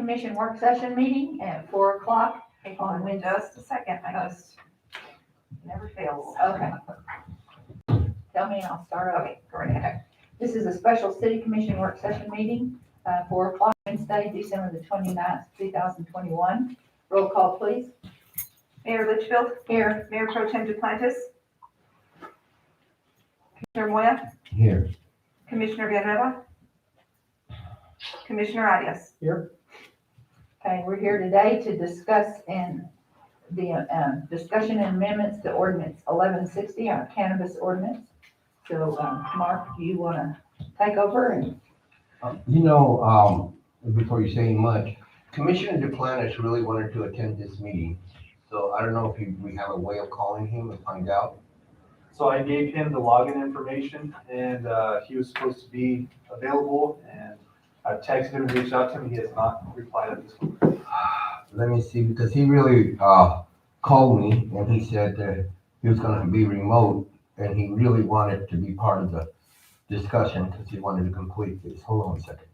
Commission work session meeting at 4 o'clock on Wednesday. Just a second, I just never fails. Okay. Tell me and I'll start over. Okay, go right ahead. This is a special city commission work session meeting, 4 o'clock Wednesday, December the 29th, 2021. Roll call, please. Mayor Litchfield. Here. Mayor Pro Tem Duplantis. Commissioner Moya. Here. Commissioner Villanueva. Commissioner Arias. Okay, we're here today to discuss the discussion and amendments to Ordinance 1160, our cannabis ordinance. So, Mark, do you want to take over? And Before you say much, Commissioner Duplantis really wanted to attend this meeting. So I don't know if we have a way of calling him and find out. So I gave him the login information and he was supposed to be available, and I've texted him and reached out to him. He has not replied at this point. Let me see, because he really called me and he said that he was going to be remote and he really wanted to be part of the discussion because he wanted to complete this. Hold on a second.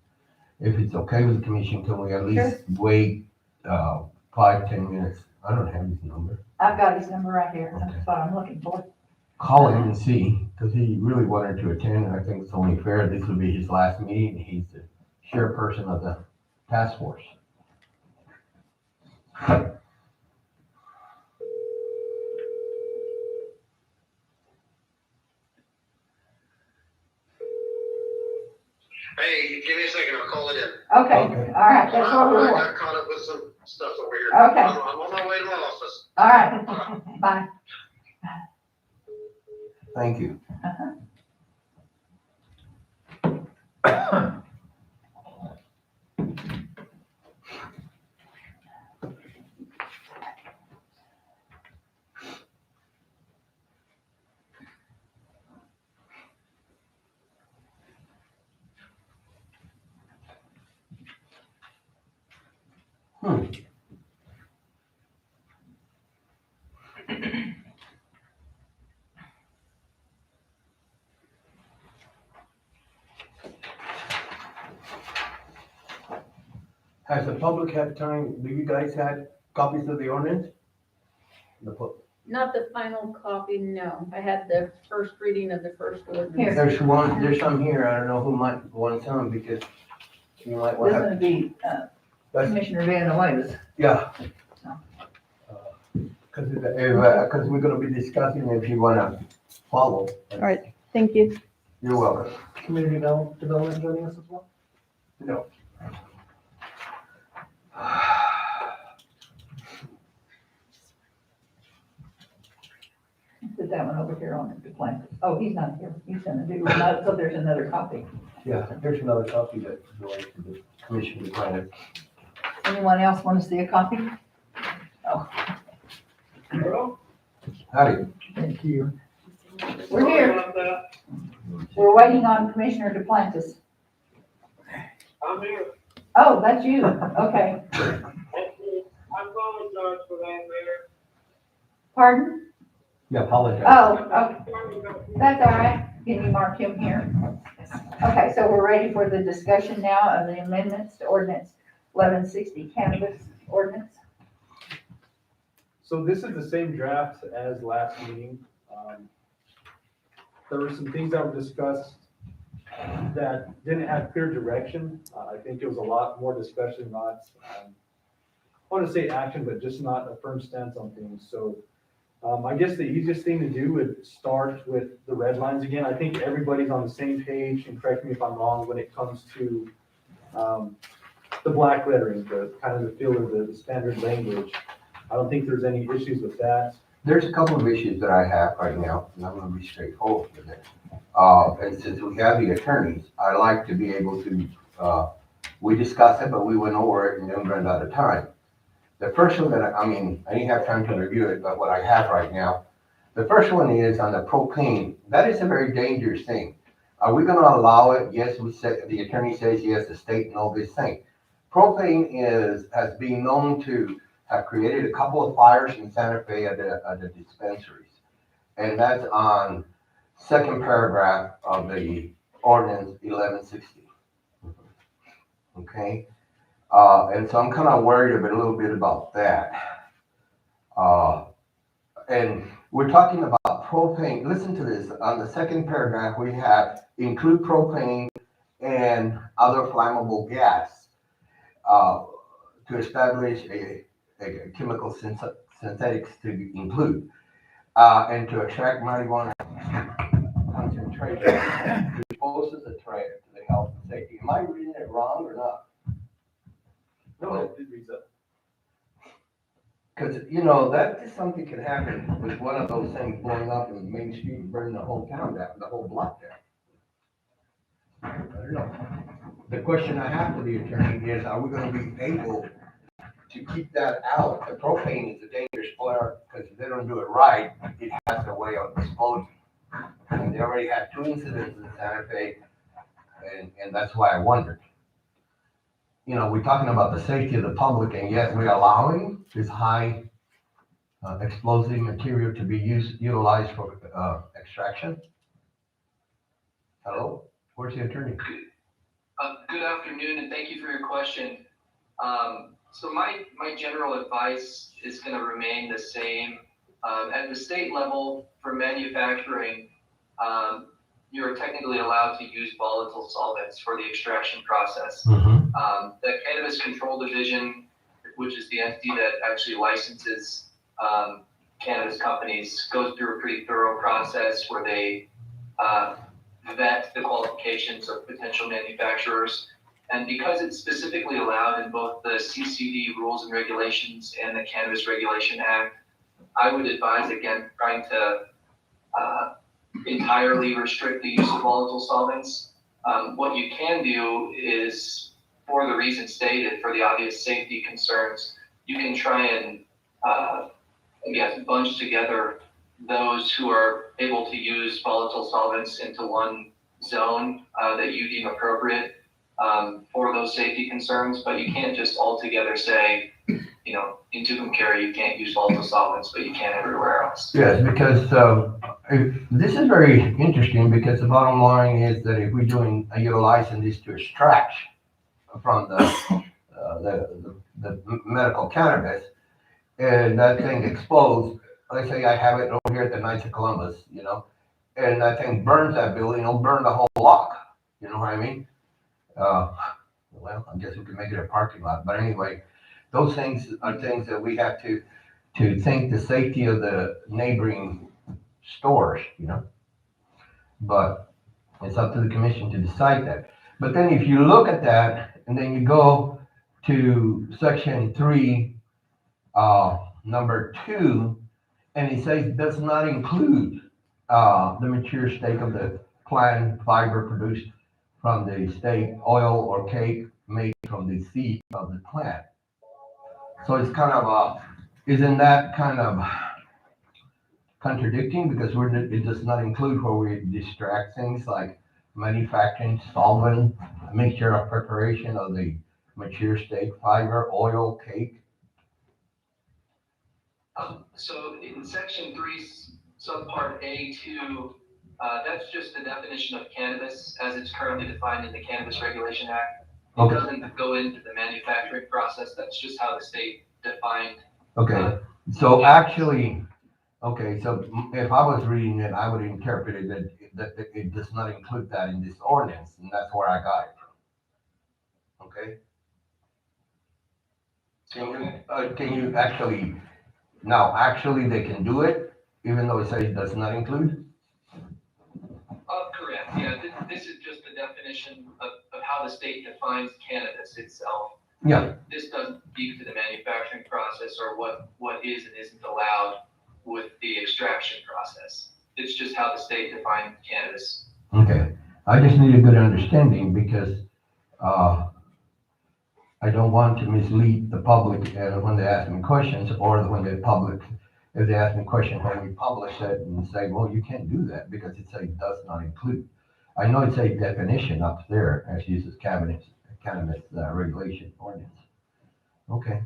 If it's okay with the commission, can we at least wait 5-10 minutes? I don't have his number. I've got his number right here. Okay. That's what I'm looking for. Call him and see, because he really wanted to attend, and I think it's only fair. This will be his last meeting. He's the chairperson of the task force. Hey, give me a second, I'll call it in. Okay, Okay. all right, that's what we I want. got caught up with some stuff over here. Okay. I'm on my way to my office. All right, bye. Thank you. Has the public had time, do you guys had copies of the ordinance? Not the final copy, no. I had the first reading of the first Here. ordinance. There's some here, I don't know who might want some, because you might want This to would be Commissioner Villanueva's. yeah. Because we're gonna be discussing if you wanna follow. All right, thank you. You're welcome. Community development joining us as well? No. Put that one over here on the plan. Oh, he's not here. He's gonna do another, so there's another copy. Yeah, here's another copy that belongs to the commission to find it. Anyone else want to see a copy? Oh, Howdy. thank you. We're here. We're waiting on Commissioner Duplantis. I'm here. Oh, that's you. Okay. I apologize for that, Mayor. Pardon? Yeah, apologize. Oh, that's all right. Can you mark him here? Okay, so we're ready for the discussion now of the amendments to ordinance 1160 cannabis ordinance. So this is the same draft as last meeting. There were some things that were discussed that didn't have clear direction. I think it was a lot more discussion, not, I want to say action, but just not a firm stance on things. So I guess the easiest thing to do would start with the red lines again. I think everybody's on the same page, and correct me if I'm wrong, when it comes to the black lettering, the kind of the feel of the standard language. I don't think there's any issues with that. There's a couple of issues that I have right now, and I'm gonna be straightforward with it. And since we have the attorneys, I like to be able to, we discussed it, but we went over it and then ran out of time. The first one that, I didn't have time to review it, but what I have right now, the first one is on the propane. That is a very dangerous thing. Are we gonna allow it? Yes, we said, the attorney says yes, the state know this thing. Propane has been known to have created a couple of fires in Santa Fe at the dispensaries. And that's on second paragraph of the ordinance 1160. Okay? And so I'm kind of worried a little bit about that. And we're talking about propane. Listen to this. On the second paragraph, we have include propane and other flammable gas to establish a chemical synthetics to include and to extract marijuana concentration poses a threat to the health and safety. Am I reading it wrong or not? No, it reads that. Because, that is something could happen with one of those things blowing up in Main Street and burning the whole town down, the whole block down. I don't know. The question I have for the attorney is, are we gonna be able to keep that out? The propane is a dangerous flare, because if they don't do it right, it has a way of exploding. And they already had 2 incidents in Santa Fe, and that's why I wondered. We're talking about the safety of the public, and yet we're allowing this high explosive material to be utilized for extraction. Hello, where's the attorney? Good afternoon, and thank you for your question. So my general advice is going to remain the same. At the state level, for manufacturing, you're technically allowed to use volatile solvents for the extraction process. The Cannabis Control Division, which is the entity that actually licenses cannabis companies, goes through a pretty thorough process where they vet the qualifications of potential manufacturers. And because it's specifically allowed in both the CCD rules and regulations and the Cannabis Regulation Act, I would advise against trying to entirely restrict the use of volatile solvents. What you can do is, for the reason stated, for the obvious safety concerns, you can try and, bunch together those who are able to use volatile solvents into one zone that you deem appropriate for those safety concerns. But you can't just altogether say, in Tucumcari you can't use volatile solvents, but you can everywhere else. Yes, because this is very interesting, because the bottom line is that if we're utilizing this to extract from the medical cannabis, and that thing explodes, let's say I have it over here at the Knights of Columbus, and that thing burns that building, it'll burn the whole block. You know what I mean? Well, I guess we could make it a parking lot, but anyway, those things are things that we have to think the safety of the neighboring stores, but it's up to the commission to decide that. But then if you look at that, and then you go to section 3, number 2, and it says does not include the mature state of the plant fiber produced from the state, oil or cake made from the seed of the plant. So it's kind of isn't that kind of contradicting, because it does not include where we distract things like manufacturing, solvent, mixture of preparation of the mature state fiber, oil, cake. So in section 3, subpart A2, that's just the definition of cannabis as it's currently defined in the Cannabis Regulation Act. It doesn't go into the manufacturing process. That's just how the state defined. Okay, so actually, so if I was reading it, I would interpret it that it does not include that in this ordinance, and that's where I got it from. Okay? Can you actually, now actually they can do it, even though it says it does not include? Correct, yeah, this is just the definition of how the state defines cannabis itself. Yeah. This doesn't speak to the manufacturing process or what is and isn't allowed with the extraction process. It's just how the state defines cannabis. Okay, I just need a good understanding, because I don't want to mislead the public when they ask me questions, or when if they ask me questions when we publish it and say, well, you can't do that because it says does not include. I know it's a definition up there as uses cannabis regulation ordinance. Okay.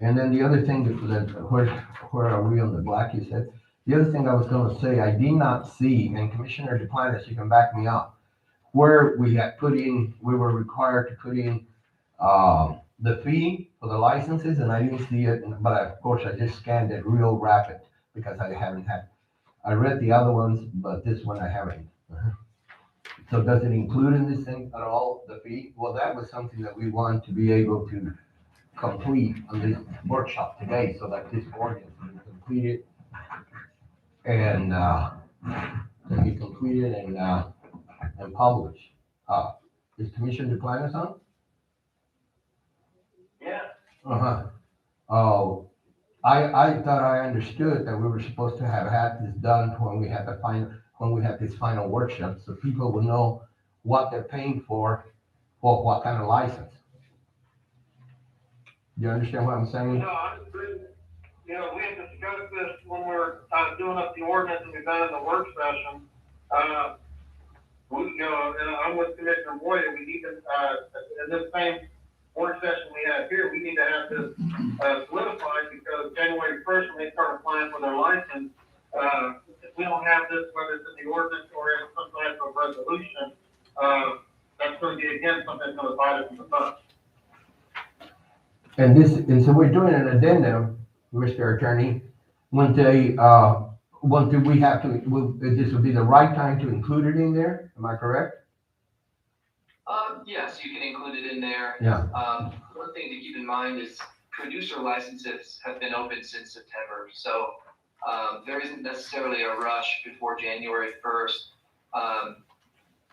And then the other thing where are we on the black, you said? The other thing I was going to say, I did not see, and Commissioner Duplantis, you can back me up, where we were required to put in, the fee for the licenses, and I didn't see it, but of course I just scanned it real rapid because I read the other ones, but this one I haven't. So does it include in this thing at all, the fee? Well, that was something that we want to be able to complete on this workshop today, so that this ordinance can be completed and, and published. Is Commissioner Duplantis on? Yeah. Uh-huh. Oh, I thought I understood that we were supposed to have had this done when we had this final workshop, so people will know what they're paying for what kind of license. Do you understand what I'm saying? No, I agree. You know, we had discussed this when we were doing up the ordinance and we done in the work session. And I'm with Commissioner Moya, we need to, in this same work session we have here, we need to have this solidified because January 1st, when they start applying for their license, if we don't have this, whether it's in the ordinance or in some type of resolution, that's going to be, again, something that's going to bite us in the butt. And so we're doing an addendum, Mr. Attorney, this would be the right time to include it in there, am I correct? Yes, you can include it in there. Yeah. One thing to keep in mind is producer licenses have been open since September, so there isn't necessarily a rush before January 1st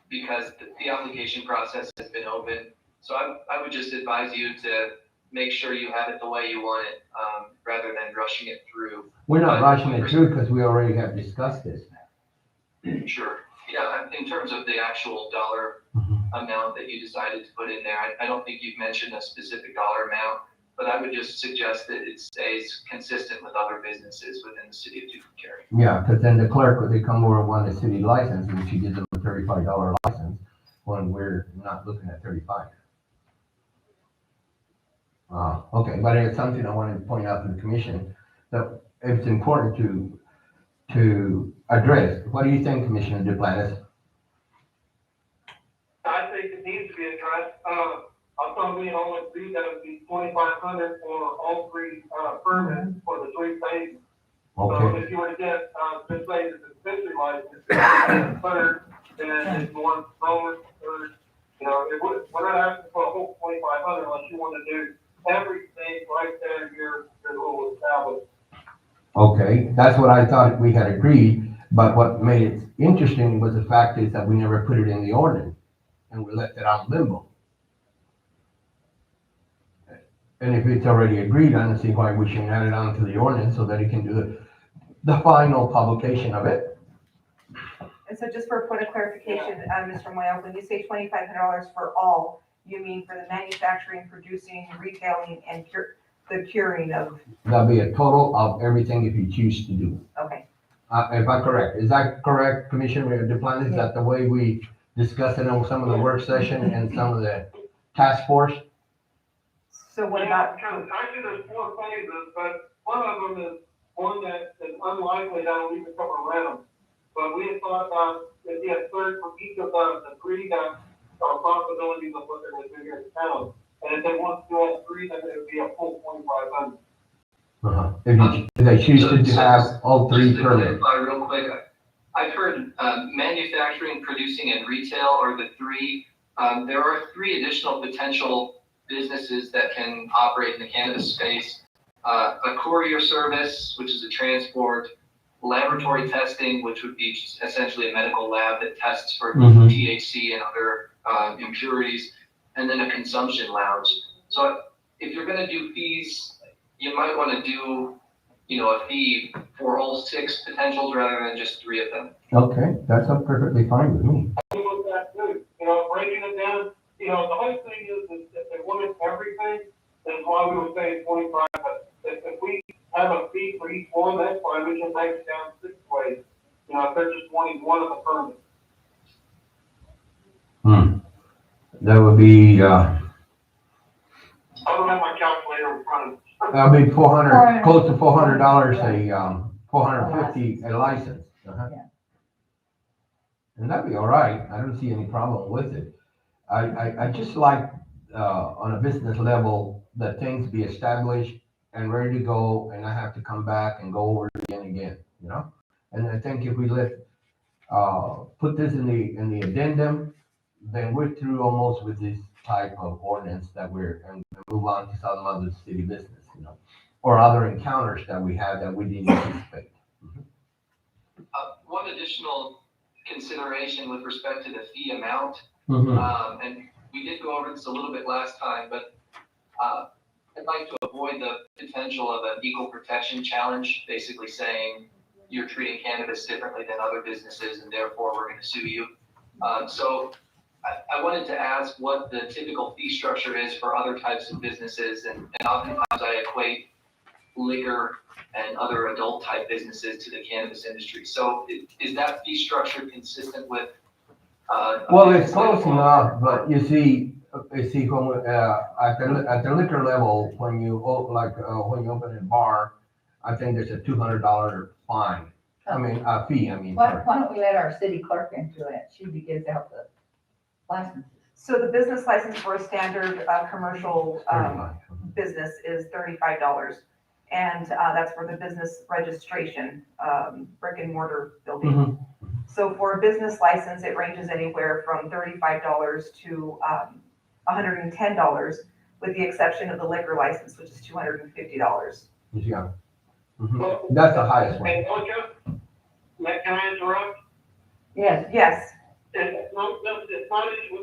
because the application process has been open. So I would just advise you to make sure you have it the way you want it rather than rushing it through. We're not rushing it through because we already have discussed this. Sure. Yeah, in terms of the actual dollar amount that you decided to put in there, I don't think you've mentioned a specific dollar amount, but I would just suggest that it stays consistent with other businesses within the city of Tucumcari. Yeah, because then the clerk, when they come over and want a city license, and she gives them a $35 license when we're not looking at 35. Okay, but it's something I wanted to point out to the commission that it's important to address. What do you think, Commissioner Duplantis? I think it needs to be addressed. I thought we all agreed that it would be $2,500 for all three permits for the 3 phases. So Okay, if you were to get, just say the dispensary license, it's third, then it's one bonus, third. You know, we're not asking for a whole $2,500 unless you want to do everything right there in your little establishment. okay, that's what I thought we had agreed, but what made it interesting was the fact is that we never put it in the ordinance, and we left it out limbo. And if it's already agreed, I don't see why we shouldn't add it onto the ordinance so that it can do the final publication of it. And so just for a point of clarification, Mr. Moya, when you say $2,500 for all, you mean for the manufacturing, producing, retailing, and the curing of, That'll be a total of everything if you choose to do. okay. If I'm correct, is that correct, Commissioner Duplantis? Is that the way we discussed it on some of the work session and some of the task force? So what Yeah, about, because actually there's 4 phases, but one of them is one that is unlikely that will even come around. But we had thought about if you had third for each of the 3 that are possibilities of what they're going to do here in town. And if they want to do all 3, then it would be a full 2,500. If they choose to have all 3 Just to permits. clarify real quick, I've heard manufacturing, producing, and retail are the 3. There are 3 additional potential businesses that can operate in the cannabis space. A courier service, which is a transport, laboratory testing, which would be just essentially a medical lab that tests for THC and other impurities, and then a consumption lounge. So if you're going to do fees, you might want to do, a fee for all 6 potentials rather than just 3 of them. Okay, that's perfectly fine with me. We look at that too, breaking it down, the whole thing is if they wanted everything, that's why we were saying 25, but if we have a fee for each one, that's fine, we can break it down 6 ways. If they're just wanting one of the permits. That would be, I don't have my calculator in front of me. that'll be 400, close to $400 $450 a license. Yeah. And that'd be all right. I don't see any problem with it. I just like, on a business level, that things be established and ready to go, and I have to come back and go over it again, you know? And I think if we put this in the addendum, then we're through almost with this type of ordinance and move on to some other city business, you know? Or other encounters that we had that we didn't anticipate. One additional consideration with respect to the fee amount, and we did go over this a little bit last time, but I'd like to avoid the potential of an equal protection challenge, basically saying you're treating cannabis differently than other businesses and therefore we're going to sue you. So I wanted to ask what the typical fee structure is for other types of businesses, and oftentimes I equate liquor and other adult type businesses to the cannabis industry. So is that fee structure consistent with? Well, it's close enough, but you see, when, at the liquor level, when you open a bar, I think there's a $200 fine. Fee, Why don't we let our city clerk into it? She gives out the licenses. So the business license for a standard, commercial, 35. business is $35. And, that's for the business registration, brick and mortar building. So for a business license, it ranges anywhere from $35 to, $110, with the exception of the liquor license, which is $250. Yeah. That's the highest one. And can I interrupt? Yes. Yes, It's not with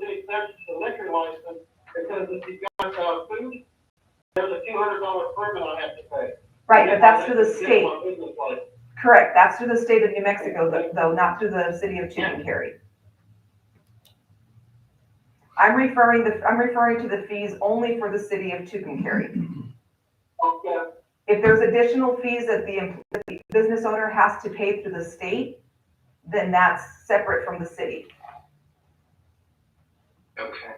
the exception to the liquor license, because if you've got food, there's a $200 permit I have to pay. right, but that's through the Get state. my business license. Correct, that's through the state of New Mexico, though, not through the city of Tucumcari. I'm referring to the fees only for the city of Tucumcari. Okay. If there's additional fees that the business owner has to pay through the state, then that's separate from the city. Okay,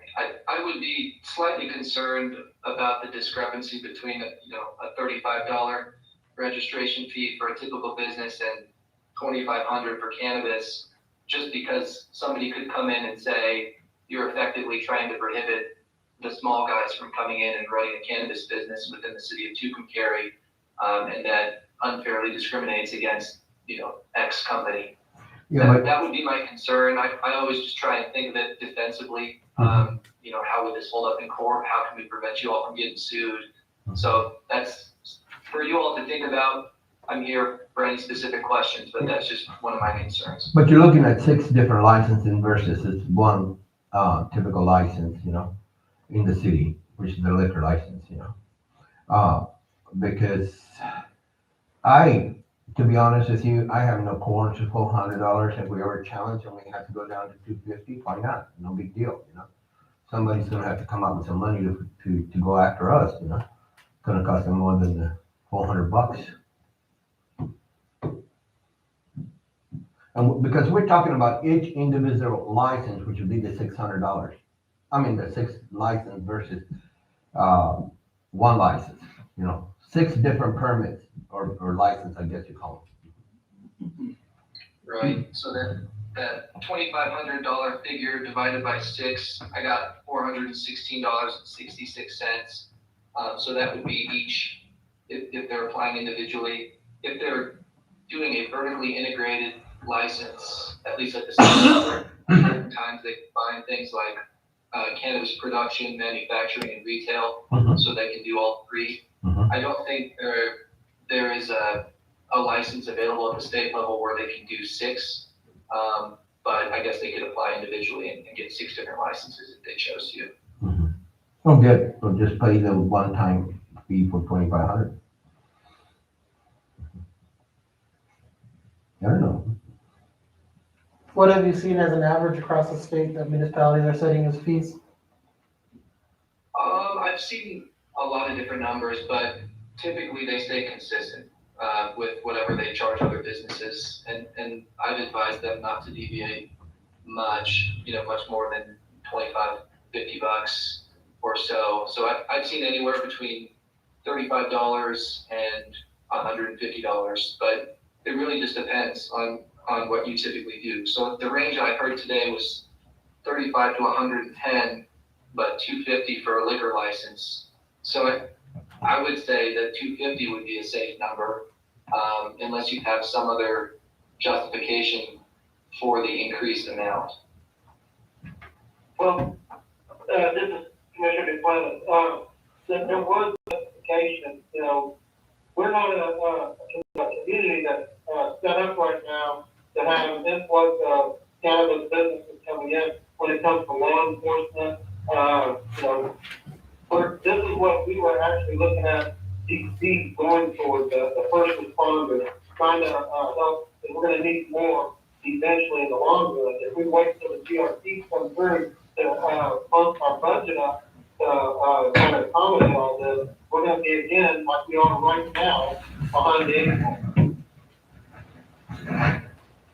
I would be slightly concerned about the discrepancy between a $35 registration fee for a typical business and $2,500 for cannabis, just because somebody could come in and say you're effectively trying to prohibit the small guys from coming in and running a cannabis business within the city of Tucumcari, and that unfairly discriminates against X company. That would be my concern. I always just try and think of it defensively. How would this hold up in court? How can we prevent you all from getting sued? So that's for you all to think about. I'm here for any specific questions, but that's just one of my concerns. But you're looking at 6 different licensing versus this one typical license, in the city, which is the liquor license, because to be honest with you, I have no qualms with $400. If we ever challenge and we have to go down to $250, why not? No big deal, Somebody's gonna have to come up with some money to go after us, It's gonna cost them more than the $400. And because we're talking about each individual license, which would be the $600. The 6 license versus one license, 6 different permits or license, I guess you call them. Right, so that $2,500 figure divided by 6, I got $416.66. So that would be each, if they're applying individually. If they're doing a vertically integrated license, at least at the state level, certain times they combine things like cannabis production, manufacturing, and retail, so they can do all 3. I don't think there is a license available at the state level where they can do 6, but I guess they could apply individually and get 6 different licenses if they chose to. Oh, good. So just pay the one-time fee for $2,500. I don't know. What have you seen as an average across the state that municipalities are setting as fees? I've seen a lot of different numbers, but typically they stay consistent with whatever they charge other businesses, and I've advised them not to deviate much, much more than $25, $50 or so. So I've seen anywhere between $35 and $150, but it really just depends on on what you typically do. So the range I heard today was 35 to 110, but 250 for a liquor license. So I would say that 250 would be a safe number, unless you have some other justification for the increased amount. Well, this is Commissioner McClellan. There was justification, we're not a community that's set up right now to have an influx of cannabis businesses coming in when it comes to law enforcement. This is what we were actually looking at, these going towards the first responders, trying to help, and we're gonna need more eventually in the long run. If we wait till the GRP comes through to bump our budget up, to kind of accommodate all this, we're gonna be again, like we are right now, behind the eight ball.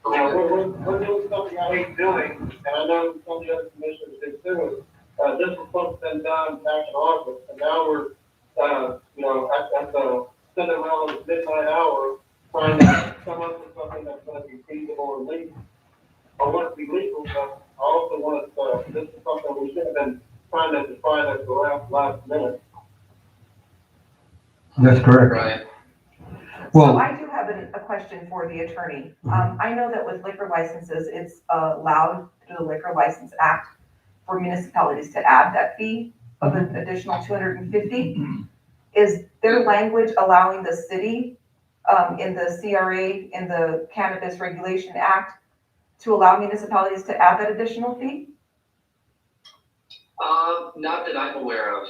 We're doing something I hate doing, and I know some of the other commissioners did too. This was supposed to have been done back in August, and now we're, at the Cinderella midnight hour, trying to come up with something that's gonna be feasible and legal. I want it to be legal, but I also want this is something we should have been trying to define at the last minute. That's correct. Right. So Well, I do have a question for the attorney. I know that with liquor licenses, it's allowed through the Liquor License Act for municipalities to add that fee of an additional 250. Is there language allowing the city in the CRA, in the Cannabis Regulation Act, to allow municipalities to add that additional fee? Not that I'm aware of.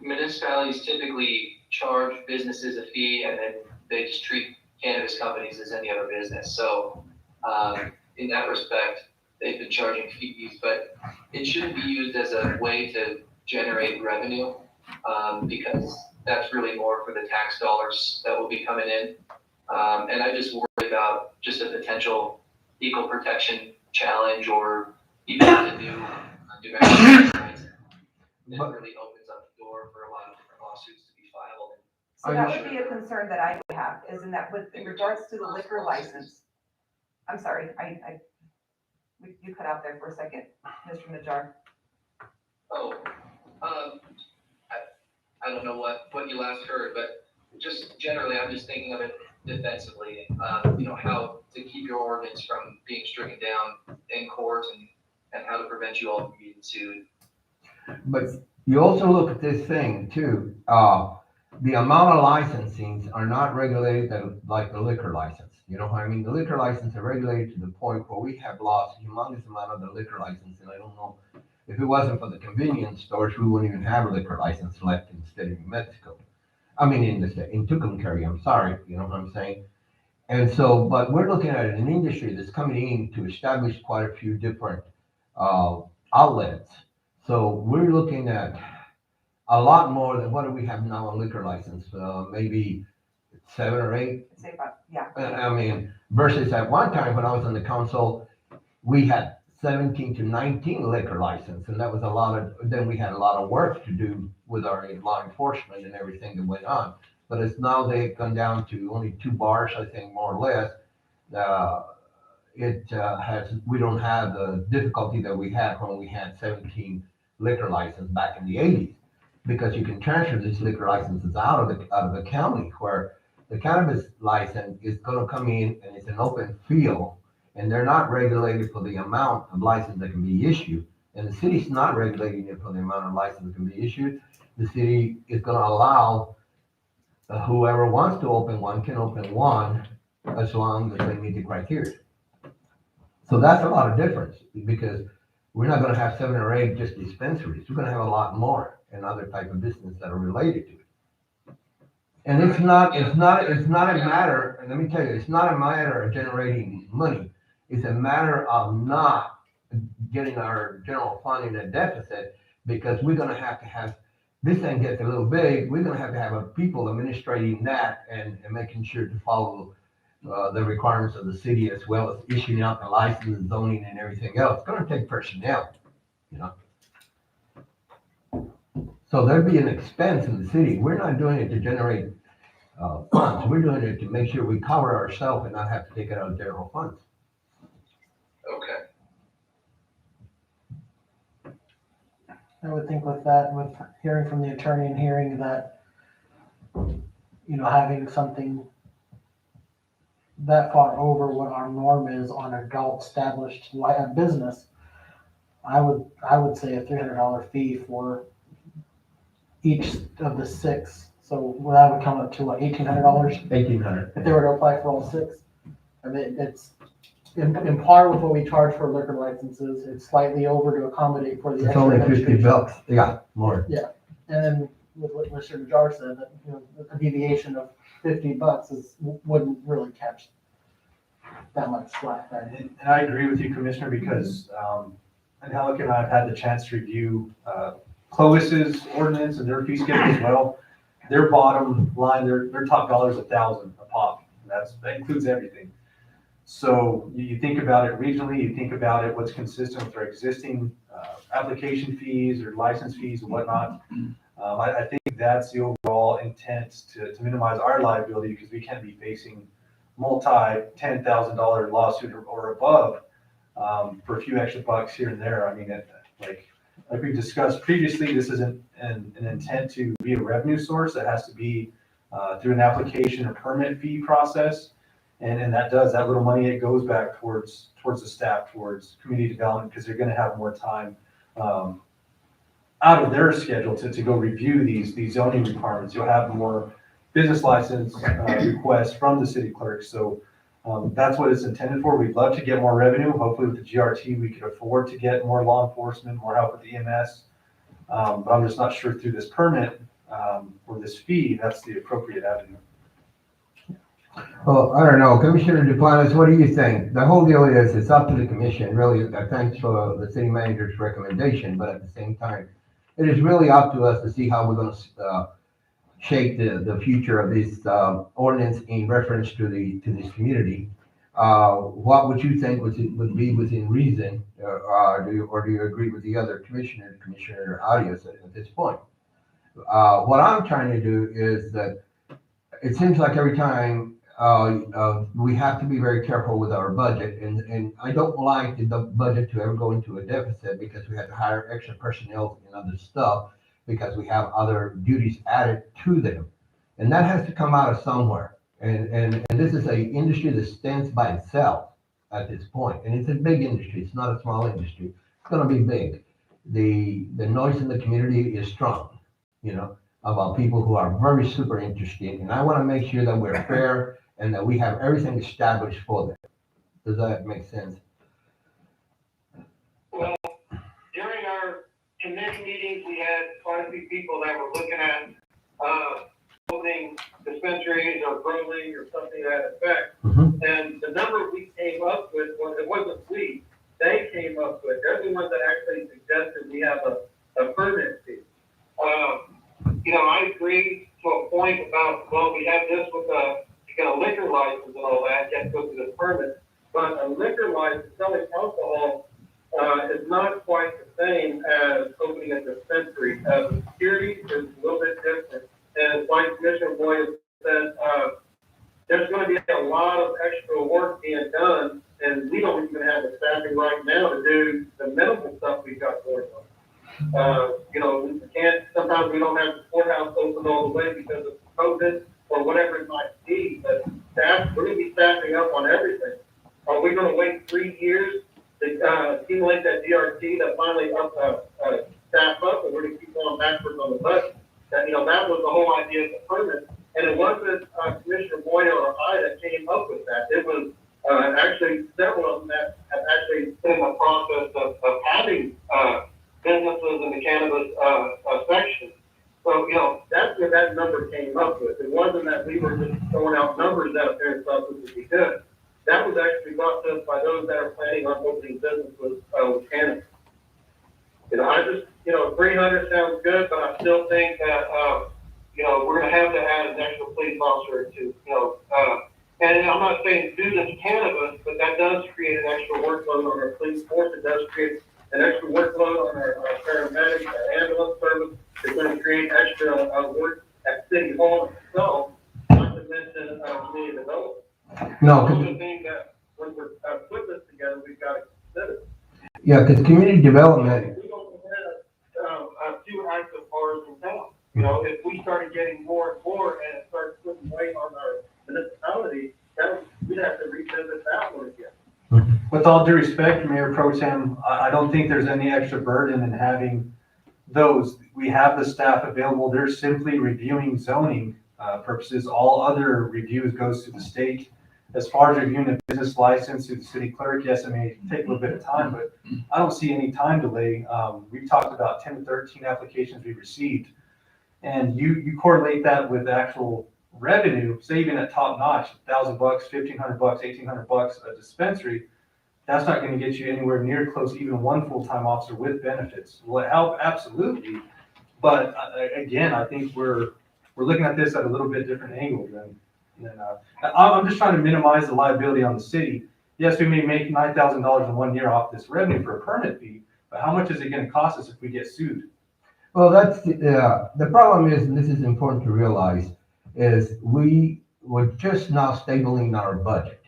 Municipalities typically charge businesses a fee, and then they just treat cannabis companies as any other business. So, in that respect, they've been charging fees, but it shouldn't be used as a way to generate revenue, because that's really more for the tax dollars that will be coming in. And I just worry about just a potential equal protection challenge, or even a new domestic rights. It really opens up the door for a lot of different lawsuits to be filed. So that would be a concern that I would have, is in that in regards to the liquor license. I'm sorry, you cut out there for a second, Mr. Najjar. Oh, I don't know what you last heard, but just generally, I'm just thinking of it defensively. How to keep your ordinance from being stricken down in court, and how to prevent you all from being sued. but you also look at this thing too. The amount of licensings are not regulated like the liquor license. You know what I mean? The liquor license are regulated to the point where we have lost a humongous amount of the liquor license, and I don't know, if it wasn't for the convenience stores, we wouldn't even have a liquor license left in the state of New Mexico. I mean, in Tucumcari, I'm sorry, you know what I'm saying? And so, but we're looking at an industry that's coming in to establish quite a few different outlets. So we're looking at a lot more than what do we have now on liquor license, maybe 7 or 8. Say about, yeah. I mean, versus at one time when I was on the council, we had 17 to 19 liquor license, and that was then we had a lot of work to do with our law enforcement and everything that went on. But it's now they've gone down to only 2 bars, I think, more or less. We don't have the difficulty that we had when we had 17 liquor license back in the 80s, because you can transfer these liquor licenses out of the county, where the cannabis license is going to come in and it's an open field, and they're not regulated for the amount of license that can be issued. And the city's not regulating it for the amount of license that can be issued. The city is going to allow whoever wants to open one can open one, as long as they meet the criteria. So that's a lot of difference, because we're not going to have 7 or 8 just dispensaries. We're going to have a lot more and other type of business that are related to it. And it's not a matter, and let me tell you, it's not a matter of generating money. It's a matter of not getting our general fund in a deficit, because we're going to have, this thing gets a little big, we're going to have people administrating that and making sure to follow the requirements of the city, as well as issuing out the license, zoning, and everything else. It's going to take personnel, So there'd be an expense in the city. We're not doing it to generate funds. We're doing it to make sure we cover ourselves and not have to take it out of general funds. Okay. I would think with that, with hearing from the attorney and hearing that, having something that far over what our norm is on adult established business, I would say a $300 fee for each of the 6. So that would come up to what, $1,800 $1,800. if they were to apply for all 6. I mean, it's in par with what we charge for liquor licenses. It's slightly over to accommodate for the It's extra only administration. $50. Yeah, more. And then with what Mr. Najar said, that, a deviation of $50 wouldn't really catch that much slack. Right? And I agree with you, Commissioner, because, Angelica and I have had the chance to review, Clovis's ordinance and their fee schedule as well. Their bottom line, their top dollar is $1,000 a pop. That includes everything. So you think about it regionally, you think about it, what's consistent with our existing, application fees or license fees and whatnot. I think that's the overall intent to minimize our liability, because we can't be facing $10,000 lawsuit or above, for a few extra bucks here and there. I mean, like we discussed previously, this isn't an intent to be a revenue source. It has to be through an application or permit fee process. And that little money, it goes back towards the staff, towards community development, because they're going to have more time out of their schedule to go review these zoning requirements. You'll have more business license requests from the city clerk. So that's what it's intended for. We'd love to get more revenue. Hopefully with the GRT, we could afford to get more law enforcement, more help with the EMS. But I'm just not sure through this permit or this fee, that's the appropriate avenue. Well, I don't know, Commissioner Duplantis, what do you think? The whole deal is, it's up to the commission, really. Thanks for the city manager's recommendation, but at the same time, it is really up to us to see how we're going to shape the future of this ordinance in reference to this community. What would you think would be within reason, or do you agree with the other Commissioner Arias at this point? What I'm trying to do is that it seems like every time we have to be very careful with our budget, and I don't like the budget to ever go into a deficit, because we have to hire extra personnel and other stuff, because we have other duties added to them, and that has to come out of somewhere. And this is a industry that stands by itself at this point, and it's a big industry. It's not a small industry. It's going to be big. The noise in the community is strong, about people who are very super interested, and I want to make sure that we're fair and that we have everything established for them. Does that make sense? Well, during our committee meetings, we had quite a few people that were looking at, opening dispensaries or growing or something to that effect. Mm-hmm. And the number we came up with it wasn't we, they came up with, they're the ones that actually suggested we have a permit fee. I agree to a point about, well, we have this with you got a liquor license and all that, you have to go through the permit. But a liquor license, selling alcohol, is not quite the same as opening a dispensary. Security is a little bit different. And like Commissioner Boyd said, there's going to be a lot of extra work being done, and we don't even have the staffing right now to do the minimal stuff we've got going on. We can't, sometimes we don't have the courthouse open all the way because of COVID or whatever it might be, but we're going to be staffing up on everything. Are we going to wait 3 years to accumulate that DRT to finally staff up, and we're going to keep going backwards on the budget? That was the whole idea of the permit. And it wasn't Commissioner Boyd or I that came up with that. It was actually several of them that have actually been in the process of having businesses in the cannabis section. So, that's where that number came up with. It wasn't that we were just throwing out numbers out there and stuff that would be good. That was actually brought to us by those that are planning on opening business with cannabis. I just, 300 sounds good, but I still think that, we're going to have to add an extra police officer or two, and I'm not saying due to cannabis, but that does create an extra workload on our police force. It does create an extra workload on our paramedics, our ambulance service. It's going to create extra work at City Hall itself, not No, Those are things that, when we're putting this together, we've got to consider. yeah, because community development, We don't have, a few active bars in town. You know, if we started getting more and more and it starts putting weight on our municipality, we'd have to revisit that one again. With all due respect, Mayor Pro Tem, I don't think there's any extra burden in having those. We have the staff available. They're simply reviewing zoning purposes. All other reviews goes to the state. As far as reviewing a business license to the city clerk, yes, it may take a little bit of time, but I don't see any time delay. We've talked about 10 to 13 applications we've received. And you correlate that with actual revenue, say even at top notch, $1,000, $1,500, $1,800 a dispensary. That's not going to get you anywhere near close, even one full-time officer with benefits. Will it help? Absolutely. But again, I think we're looking at this at a little bit different angle than I'm just trying to minimize the liability on the city. Yes, we may make $9,000 in 1 year off this revenue for a permit fee, but how much is it going to cost us if we get sued? well, that's, the problem is, and this is important to realize, is we were just now stabling our budget.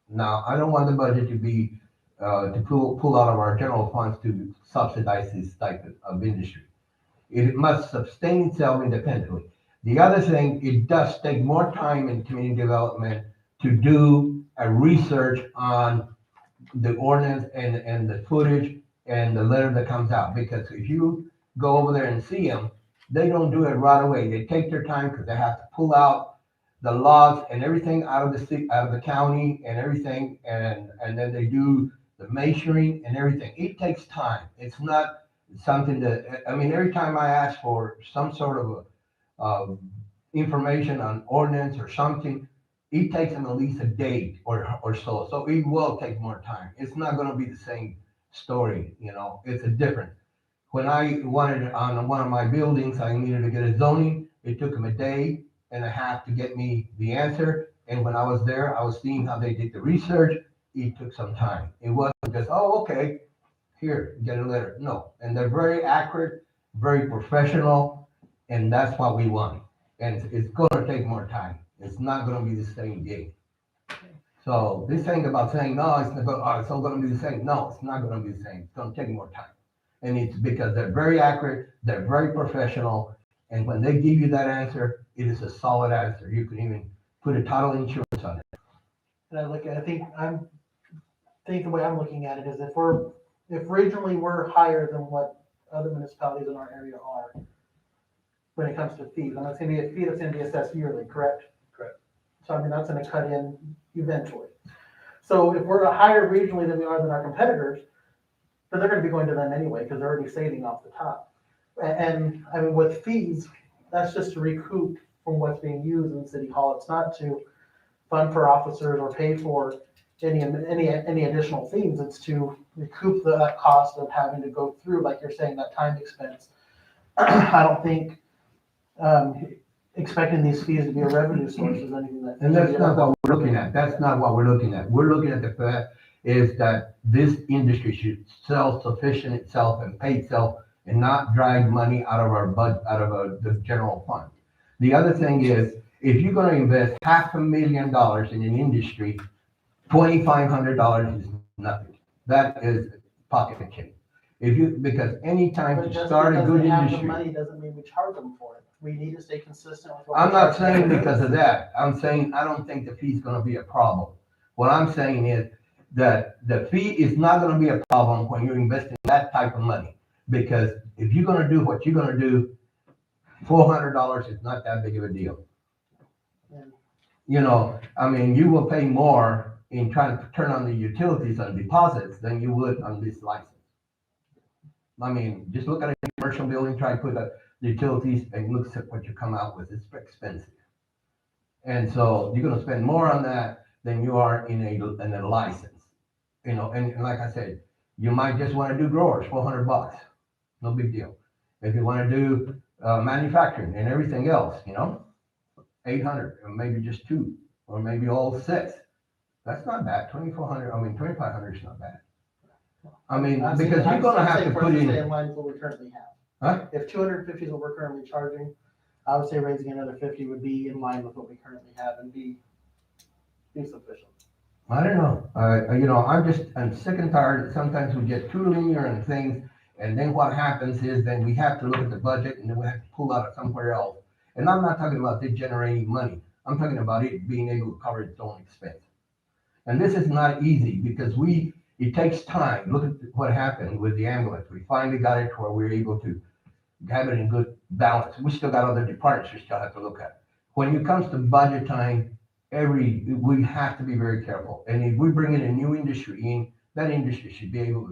Now, I don't want the budget to be, to pull out of our general funds to subsidize this type of industry. It must sustain itself independently. The other thing, it does take more time in community development to do a research on the ordinance and the footage and the letter that comes out. Because if you go over there and see them, they don't do it right away. They take their time because they have to pull out the logs and everything out of the city, out of the county and everything, and then they do the measuring and everything. It takes time. It's not something that, I mean, every time I ask for some sort of information on ordinance or something, it takes them at least a day or so. So it will take more time. It's not going to be the same story, you know. It's a different. When I wanted on one of my buildings, I needed to get a zoning. It took them a day and a half to get me the answer. And when I was there, I was seeing how they did the research. It took some time. It wasn't just, oh, okay, here, get a letter. No, and they're very accurate, very professional, and that's what we want. And it's gonna take more time. It's not gonna be the same game. So this thing about saying, no, it's all gonna be the same. No, it's not gonna be the same. It's gonna take more time. And it's because they're very accurate, they're very professional, and when they give you that answer, it is a solid answer. You can even put a title insurance on it. And I think the way I'm looking at it is if regionally we're higher than what other municipalities in our area are when it comes to fees, and that's gonna be a fee that's gonna be assessed yearly, correct? Correct. So I mean, that's gonna cut in eventually. So if we're higher regionally than we are than our competitors, then they're gonna be going to them anyway, because they're already saving off the top. And I mean, with fees, that's just to recoup from what's being used in City Hall. It's not to fund for officers or pay for any additional things. It's to recoup the cost of having to go through, like you're saying, that time expense. I don't think expecting these fees to be a revenue source is anything that. And that's not what we're looking at. That's not what we're looking at. We're looking at the fact is that this industry should self-sufficient itself and pay itself and not drag money out of our budget, out of the general fund. The other thing is, if you're gonna invest $500,000 in an industry, $2,500 is nothing. That is pocket change. Because anytime But to just start a because good they have the industry. money doesn't mean we charge them for it. We need to stay consistent with what. I'm we not charge saying them. because of that. I'm saying I don't think the fee's gonna be a problem. What I'm saying is that the fee is not gonna be a problem when you're investing that type of money. Because if you're gonna do what you're gonna do, $400 is not that big of a deal. Yeah. You know, I mean, you will pay more in trying to turn on the utilities on deposits than you would on this license. I mean, just look at a commercial building, try to put the utilities and look at what you come out with. It's expensive. And so you're gonna spend more on that than you are in a license. You know, and like I said, you might just wanna do growers, $400, no big deal. If you wanna do manufacturing and everything else, you know, 800, or maybe just 2, or maybe all 6. That's not bad. 2,400, I mean, 2,500 is not bad. I mean, because you're gonna have to put Stay in in. line with what we currently have. Huh? If 250 is what we're currently charging, I would say raising another 50 would be in line with what we currently have and be be sufficient? I don't know. I'm sick and tired. Sometimes we get too linear in things. And then what happens is then we have to look at the budget and then we have to pull out of somewhere else. And I'm not talking about it generating money. I'm talking about it being able to cover its own expense. And this is not easy because it takes time. Look at what happened with the ambulance. We finally got it to where we were able to have it in good balance. We still got other departments we still have to look at. When it comes to budget time, we have to be very careful. And if we bring in a new industry in, that industry should be able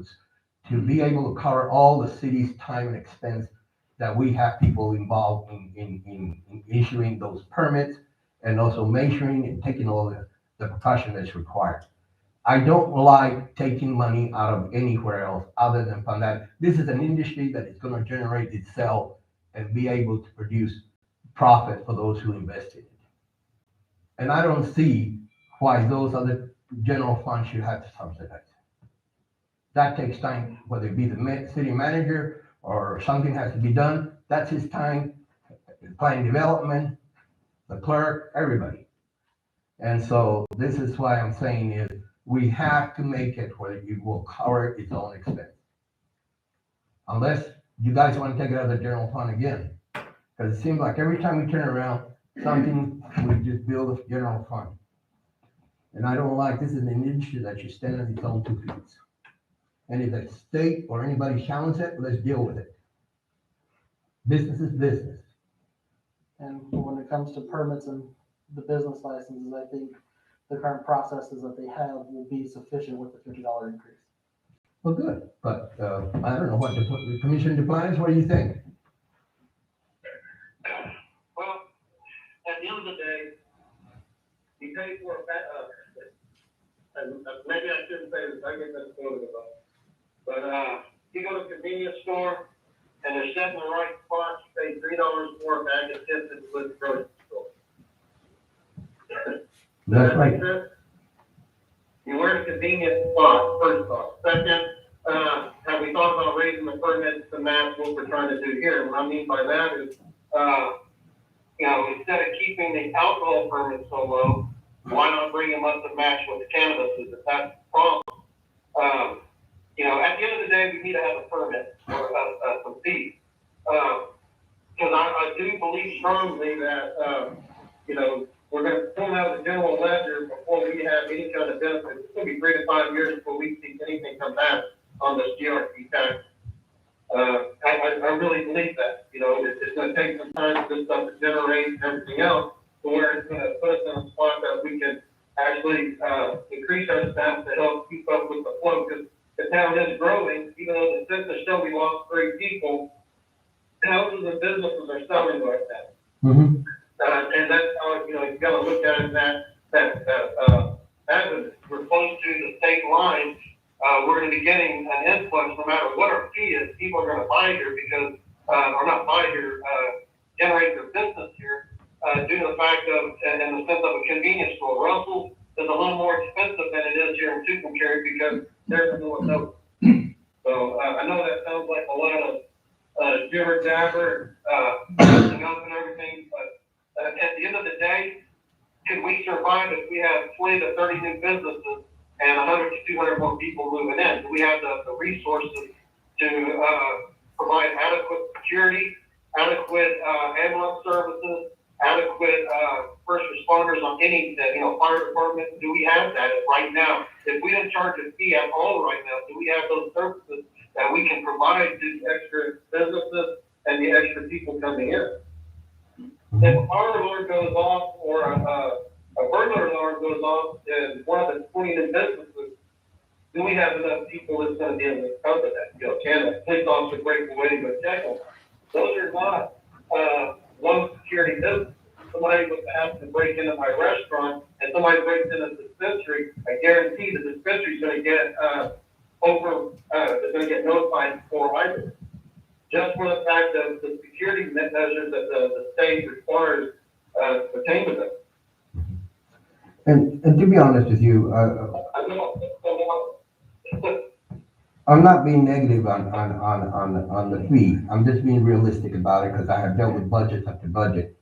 to be able to cover all the city's time and expense that we have people involved in issuing those permits and also measuring and taking all the precaution that's required. I don't like taking money out of anywhere else other than from that. This is an industry that is going to generate itself and be able to produce profit for those who invest in it. And I don't see why those other general funds should have to subsidize. That takes time, whether it be the city manager or something has to be done. That's his time, planning development, the clerk, everybody. And so this is why I'm saying is we have to make it where it will cover its own expense. Unless you guys want to take it out of the general fund again. Because it seems like every time we turn around, something, we just build a general fund. And I don't like, this is an industry that should stand on its own 2 feet. And if the state or anybody challenges it, let's deal with it. Business is business. And when it comes to permits and the business licenses, I think the current processes that they have will be sufficient with the $50 increase. Well, good, but I don't know what the commission defines. What do you think? Well, at the end of the day, you pay for maybe I shouldn't say this, I get that quoted about. But, you go to a convenience store and they're set in the right spot, you pay $3 more bag of chips than with the grocery store. That's right. You wear a convenient spot, first off. Second, have we thought about raising the permits to match what we're trying to do here? And what I mean by that is, instead of keeping the alcohol permits so low, why not bring them up to match what the cannabis is, if that's the problem? At the end of the day, we need to have a permit or some fees. Because I do believe strongly that, we're going to pull out the general ledger before we have any kind of benefit. It's going to be 3 to 5 years before we see anything come back on this GRP tax. I really believe that. It's going to take some time for this stuff to generate and everything else, to where it's going to put us in a spot that we can actually increase our staff to help keep up with the flow. Because the town is growing, even though the census show we lost 3 people, houses and businesses are selling right now. Mm-hmm. And that's how, you got to look at it that as we're close to the state line, we're going to be getting an influx no matter what our fee is. People are going to buy here because, or not buy here, generate their business here due to the fact of, in the sense of a convenience store. Russell is a little more expensive than it is here in Tucumcari because there's no one knows. So I know that sounds like a lot of jibber jabber, messing up and everything, but at the end of the day, can we survive if we have 20 to 30 new businesses and 100 to 200 more people moving in? Do we have the resources to provide adequate security, adequate ambulance services, adequate first responders on any, fire department? Do we have that right now? If we don't charge a fee at all right now, do we have those services that we can provide to extra businesses and the extra people coming in? If a fire alarm goes off or a burglar alarm goes off in one of the 20 new businesses, do we have enough people that's going to be able to cover that? Can a police officer break away to go check them? Those are not one security business. Somebody would have to break into my restaurant and somebody breaks in a dispensary, I guarantee the dispensary is going to get they're going to get notified before I do. Just for the fact of the security measures that the state requires pertain to them. And to be honest with you, I'm not being negative on the fee. I'm just being realistic about it because I have dealt with budget after budget.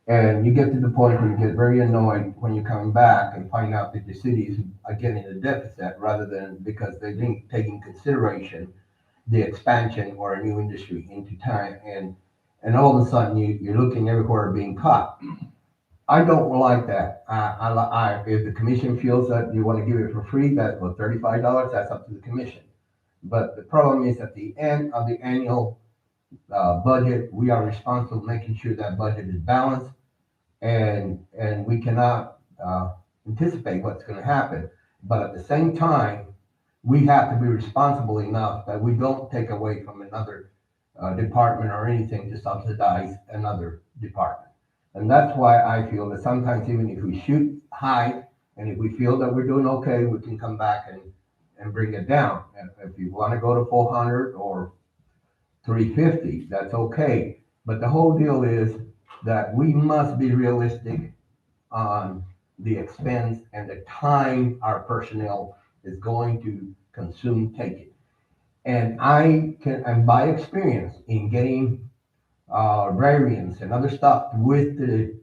And you get to the point where you get very annoyed when you're coming back and find out that the cities are getting a deficit rather than because they didn't take in consideration the expansion or a new industry into time. And all of a sudden you're looking everywhere being cut. I don't like that. If the commission feels that you want to give it for free, that's for $35, that's up to the commission. But the problem is at the end of the annual budget, we are responsible for making sure that budget is balanced, and we cannot anticipate what's going to happen. But at the same time, we have to be responsible enough that we don't take away from another department or anything to subsidize another department. And that's why I feel that sometimes even if we shoot high, and if we feel that we're doing okay, we can come back and bring it down. And if you want to go to 400 or 350, that's okay. But the whole deal is that we must be realistic on the expense and the time our personnel is going to consume, take it. And and by experience in getting variants and other stuff with the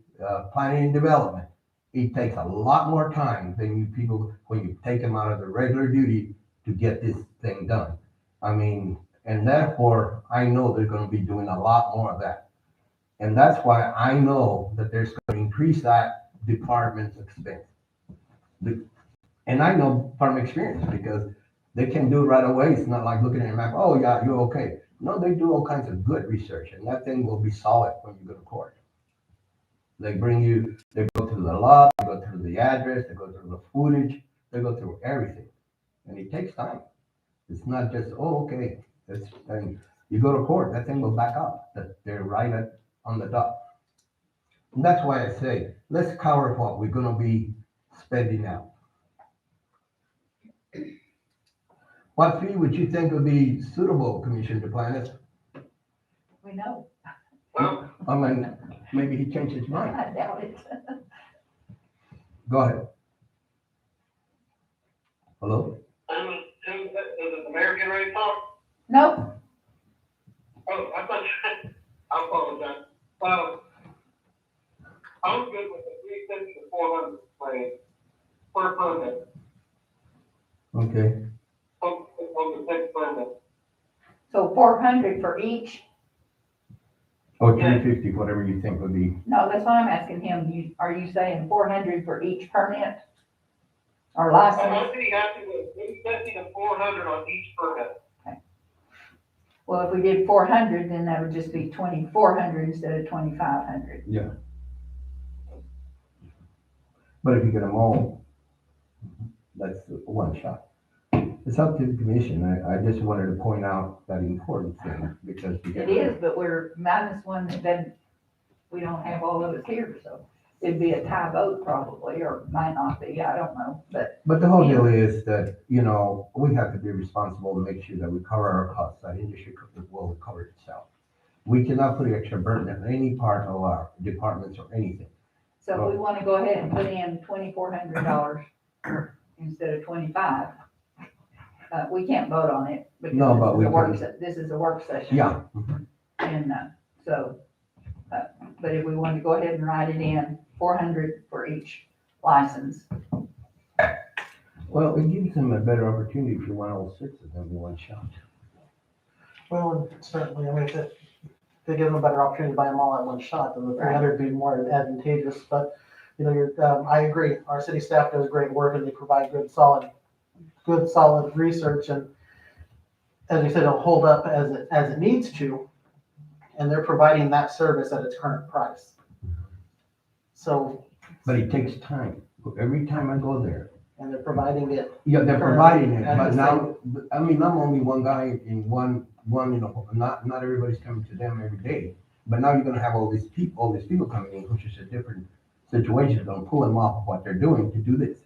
planning and development, it takes a lot more time than you people, when you take them out of the regular duty to get this thing done. I mean, and therefore, I know they're gonna be doing a lot more of that. And that's why I know that there's gonna increase that department's expense. And I know from experience, because they can do it right away. It's not like looking at a map, oh yeah, you're okay. No, they do all kinds of good research, and that thing will be solid when you go to court. They go through the law, they go through the address, they go through the footage, they go through everything. And it takes time. It's not just, oh, okay. And you go to court, that thing will back up, that they're right on the dot. And that's why I say, let's cover what we're gonna be spending out. What fee would you think would be suitable, Commissioner Duplantis? We know. Well, I mean, maybe he changed his mind. I doubt it. Go ahead. Hello? is it the mayor getting ready to talk? Nope, Oh, I thought, I apologize. I'm good with the 350 to 400 plan per permit, Okay. on the next permit. so 400 for each? Or 350, whatever you think would be. No, that's what I'm asking him. Are you saying 400 for each permit? Or license? I'd be happy with 350 to 400 on each permit. Well, if we did 400, then that would just be 2,400 instead of 2,500. Yeah. But if you get them all, that's one shot. It's up to the commission. I just wanted to point out that important thing, because. It is, but we're minus one that doesn't, we don't have all of us here, so it'd be a tie vote probably, or might not be, I don't know, but. But the whole deal is that, we have to be responsible to make sure that we cover our costs. That industry will cover itself. We cannot put extra burden on any part of our departments or anything. So we want to go ahead and put in $2,400 instead of 25. We can't vote on it because No, but this is a work session. Yeah. And but if we want to go ahead and write it in, 400 for each license. Well, it gives them a better opportunity if you want all 6 of them in one shot. Well, certainly, I mean, if they give them a better opportunity to buy them all at one shot, then the 300 would be more advantageous. But, I agree. Our city staff does great work, and they provide good, solid research. And as you said, it'll hold up as it needs to. And they're providing that service at its current price. So. But it takes time. Every time I go there. And they're providing it. Yeah, they're providing it, At but the now, I'm only one guy in one, not everybody's coming to them every day. But now you're gonna have all these people coming in, which is a different situation. Don't pull them off of what they're doing to do this.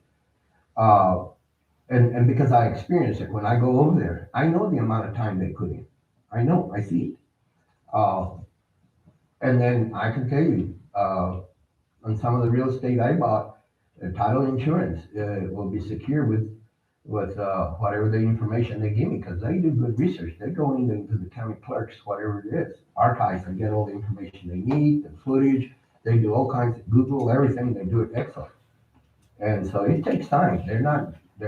And because I experienced it, when I go over there, I know the amount of time they put in. I see it. And then I can tell you, on some of the real estate I bought, title insurance will be secure with whatever the information they give me, because they do good research. They go into the county clerks, whatever it is, archives, and get all the information they need, the footage, They do all kinds of Google, everything, they do it excellent. And so it takes time. They're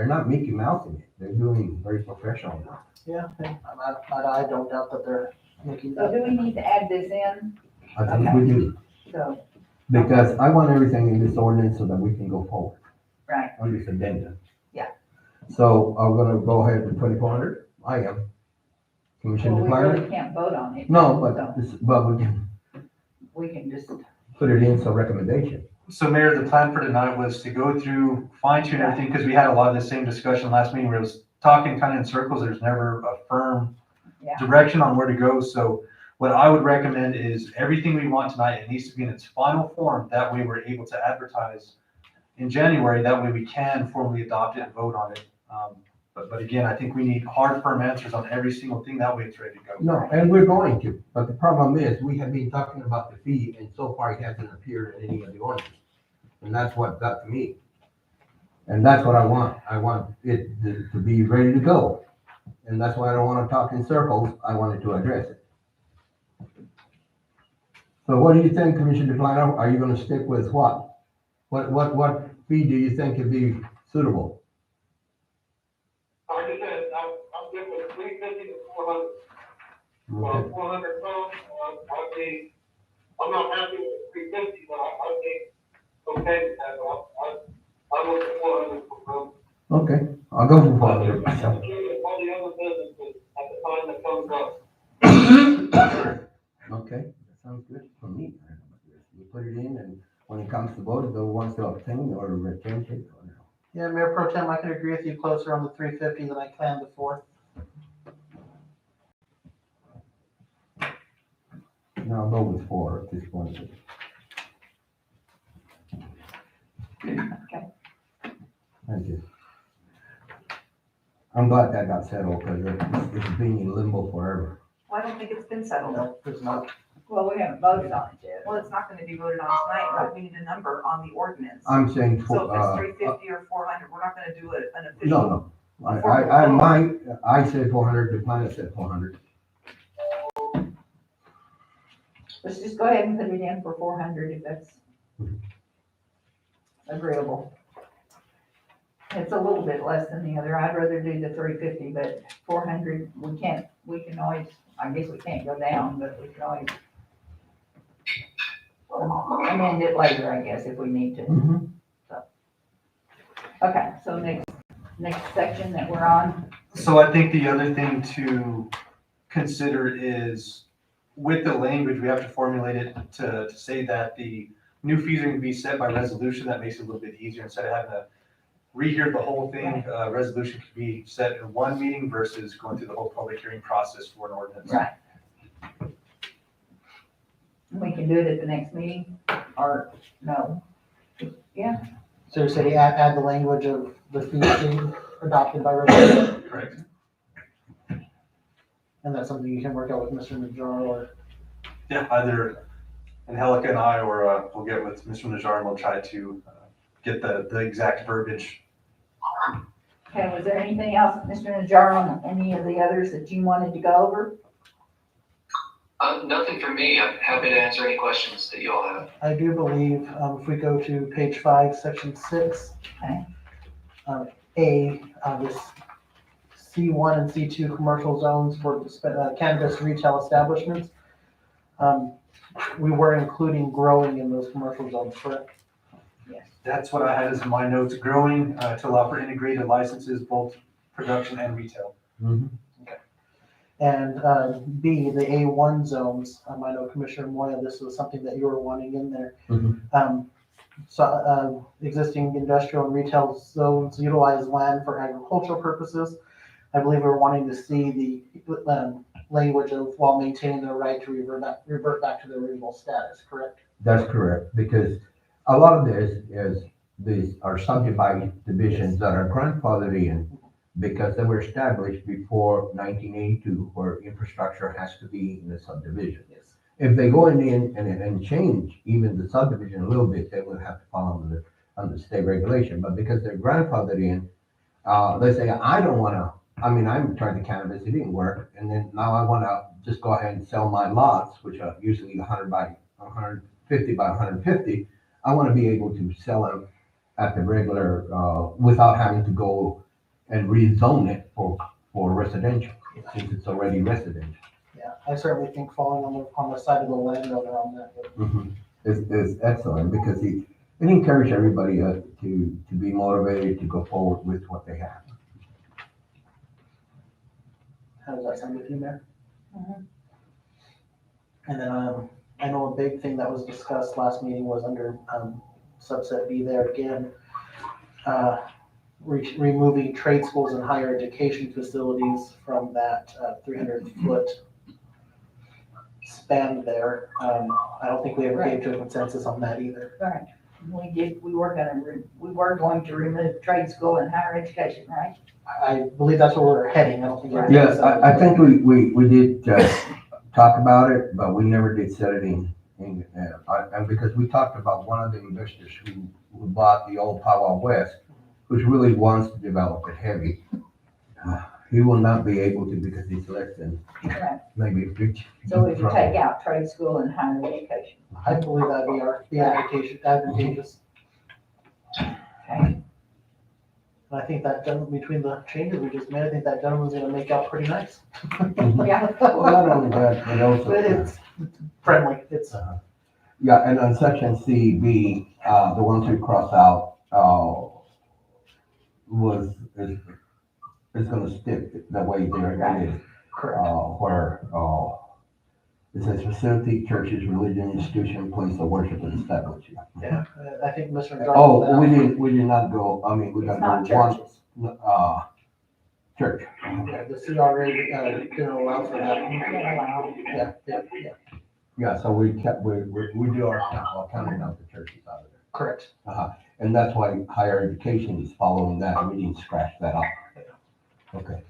not Mickey Mousing it. They're doing very professional now. Yeah, I don't doubt that they're making So that. do we need to add this in? I think we do, So, because I want everything in this ordinance so that we can go forward right, on this addendum. Yeah. So I'm gonna go ahead with 2,400. I am. Commissioner well, we really Decliner? can't vote on it. No, So but we can just, put it in as a recommendation. So Mayor, the plan for tonight was to go through, fine tune everything, because we had a lot of the same discussion last meeting where it was talking kind of in circles. There's never a firm Yeah. direction on where to go. So what I would recommend is everything we want tonight, it needs to be in its final form. That way we're able to advertise in January. That way we can formally adopt it and vote on it. But again, I think we need hard, firm answers on every single thing. That way it's ready to go. No, and we're going to, but the problem is, we have been talking about the fee, and so far it hasn't appeared in any of the ordinances. And that's what got to me. And that's what I want. I want it to be ready to go. And that's why I don't wanna talk in circles. I wanted to address it. So what do you think, Commissioner Declino? Are you gonna stick with what? What fee do you think would be suitable? Like I said, I'm good with 350 to 400. Okay. 400 pounds, I'd be, I'm not happy with 350, but I'd be okay with that. I'm looking for 400 for Okay, I'll go for 400 all myself. the other businesses at the time that comes up. Okay, that sounds good for me. We put it in, and when it comes to vote, if the wants to obtain or retain it, or no. Yeah, Mayor Pro Tem, I can agree with you closer on the 350 than I can the 4. No, I'll go with 4 at this point. okay, Thank you. I'm glad that got settled, because it's been in limbo forever. Well, I don't think it's been settled. No, there's not. well, we haven't voted on it yet. Well, it's not gonna be voted on tonight, but we need a number on the ordinance. I'm saying, So if it's for, 350 or 400, we're not gonna do an official. no, no. I said 400, the planet said 400. Let's just go ahead and put it in for 400 if that's agreeable. It's a little bit less than the other. I'd rather do the 350, but 400, we can always, I guess we can't go down, but we can always amend it later, I guess, if we need to. Mhm. Okay, so next section that we're on, So I think the other thing to consider is with the language, we have to formulate it to say that the new fees are going to be set by resolution. That makes it a little bit easier instead of having to rehear the whole thing. Resolution could be set in one meeting versus going through the whole public hearing process for an ordinance. right? We can do it at the next meeting, or no? Yeah, So you said you add the language of the fee being adopted by resolution, Correct. and that's something you can work out with Mr. Najjar or. Yeah, either Angelica and I, or we'll get with Mr. Najjar and we'll try to get the exact verbiage. okay, was there anything else, Mr. Najjar, on any of the others that you wanted to go over? Nothing for me. I'm happy to answer any questions that you all have. I do believe, if we go to page 5, section 6. Okay. This C1 and C2 commercial zones for cannabis retail establishments. We were including growing in those commercial zones, correct? Yes. That's what I had as my notes, growing to allow for integrated licenses, both production and retail. Mhm. And B, the A1 zones, I know Commissioner Moya, this was something that you were wanting in there. Mhm. Existing industrial and retail zones utilize land for agricultural purposes. I believe we're wanting to see the language of while maintaining their right to revert back to their original status, correct? That's correct, because a lot of this is, these are subdivided divisions that are grandfathered in because they were established before 1982, where infrastructure has to be in the subdivision. Yes. If they go in and change even the subdivision a little bit, they will have to follow under state regulation. But because they're grandfathered in, they say, I don't wanna, I'm trying to cannabis, it didn't work, and then now I wanna just go ahead and sell my lots, which are usually 100 by 100 50 by 150, I want to be able to sell them at the regular, without having to go and rezone it for residential, since it's already residential. Yeah, I certainly think falling on the side of the landowner on that would Is excellent, because it encourages everybody to be motivated to go forward with what they have. How does that sound with you, Mayor? Mhm. And then, I know a big thing that was discussed last meeting was under, subset B there again, removing trade schools and higher education facilities from that, 300-foot span there. I don't think we ever came to a consensus on that either. Right, we were going to remove trade school and higher education, right? I believe that's where we're heading. I don't think. we're- Yes, I think we did talk about it, but we never did set it in, and because we talked about one of the investors who bought the old Powwow West, which really wants to develop it heavy. He will not be able to because he's less than Right. maybe 50. So we can take out trade school and higher education. I believe that'd be advantageous. Okay. And I think that between the changes we just made, I think that gentleman's gonna make out pretty nice. Yeah. Well, not only that, but also. But it's friendly, it's, Yeah, and on section CB, the ones we crossed out, is gonna stick the way it is, correct. where, it says facility, churches, religion, institution, place of worship and establishment. Yeah, I think Mr. Oh, McDonald. we did not go, I mean, we It's got not one, churches. church. Yeah, the CRA, didn't allow for that. Allowed. Yeah, Yeah, so we do our counting out the churches out of there. correct. And that's why higher education is following that, we didn't scratch that out. Okay.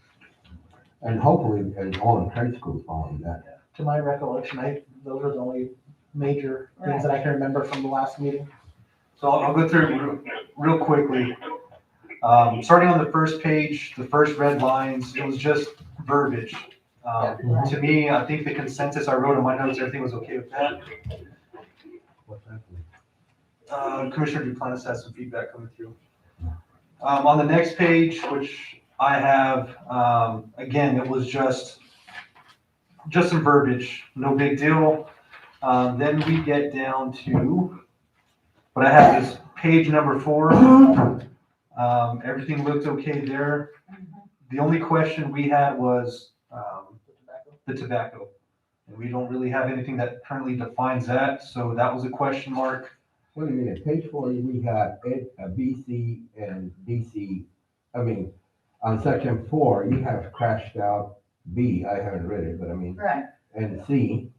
And hopefully, and all in trade schools following that. To my recollection, those are the only major things that I can remember from the last meeting. So I'll go through real quickly. Starting on the first page, the first red lines, it was just verbiage. To me, I think the consensus I wrote in my notes, everything was okay with that. What's that? Commissioner Duplantis has some feedback coming through. On the next page, which I have, again, it was just some verbiage, no big deal. Then we get down to, what I have is page number 4. Everything looked okay there. The only question we had was the tobacco. And we don't really have anything that currently defines that, so that was a question mark. Wait a minute, page 40, we have BC and DC, I mean, on section 4, you have crashed out B, I haven't read it, but I mean, Right. and C,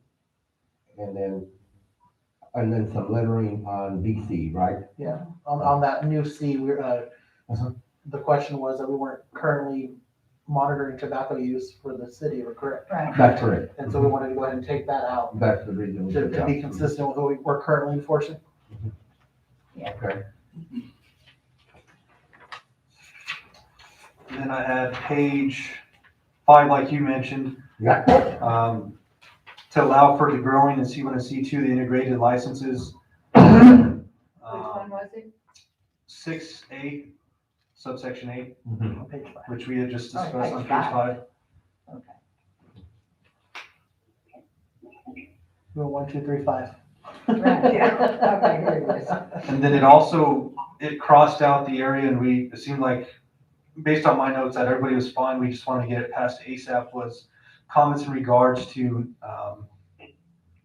and then some lettering on DC, right? Yeah, on that new C, the question was that we weren't currently monitoring tobacco use for the city, we're correct? Right. That's correct. And so we wanted to go ahead and take that out That's the reason. we took to it be out. consistent with what we're currently enforcing. Okay. And then I had page 5, like you mentioned, Yeah. to allow for the growing and C1 and C2, the integrated licenses. Which one was it? 6A, subsection 8, On page 5. which we had just Oh, discussed on page page 5. 5. Okay. Go 1, 2, 3, 5. Right, yeah, okay, here it is. And then it crossed out the area, and it seemed like, based on my notes, that everybody was fine. We just wanted to get it past ASAP, was comments in regards to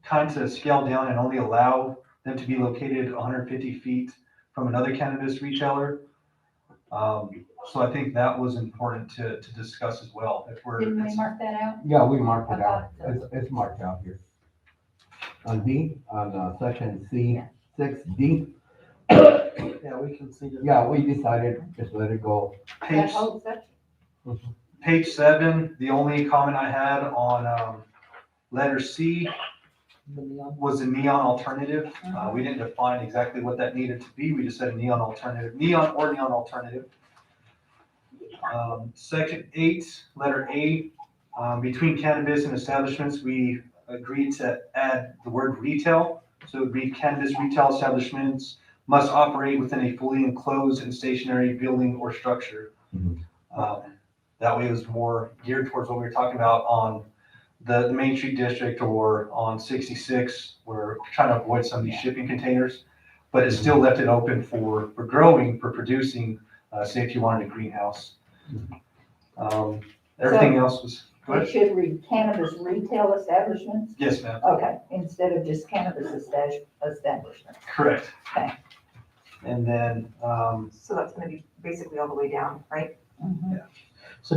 kind of scale down and only allow them to be located 150 feet from another cannabis retailer. So I think that was important to discuss as well. Didn't we mark that out? Yeah, we marked it out. I thought It's marked out here. On D, on section C, 6D, Yeah, we conceded. yeah, we decided just let it go. That Page whole section? Page 7, the only comment I had on letter C The neon. was a neon alternative. We didn't define exactly what that needed to be. We just said a neon alternative, neon or neon alternative. Section 8, letter A, between cannabis and establishments, we agreed to add the word retail. So it would be cannabis retail establishments must operate within a fully enclosed and stationary building or structure. Mhm. That way it was more geared towards what we were talking about on the Main Street District or on 66. We're trying to avoid some of these shipping containers, but it still left it open for growing, for producing, say if you wanted a greenhouse. Everything else was, go It ahead. should read cannabis retail establishments? Yes, ma'am. Okay, instead of just cannabis establishment. Correct. Okay. And then, So that's gonna be basically all the way down, right? Mhm. So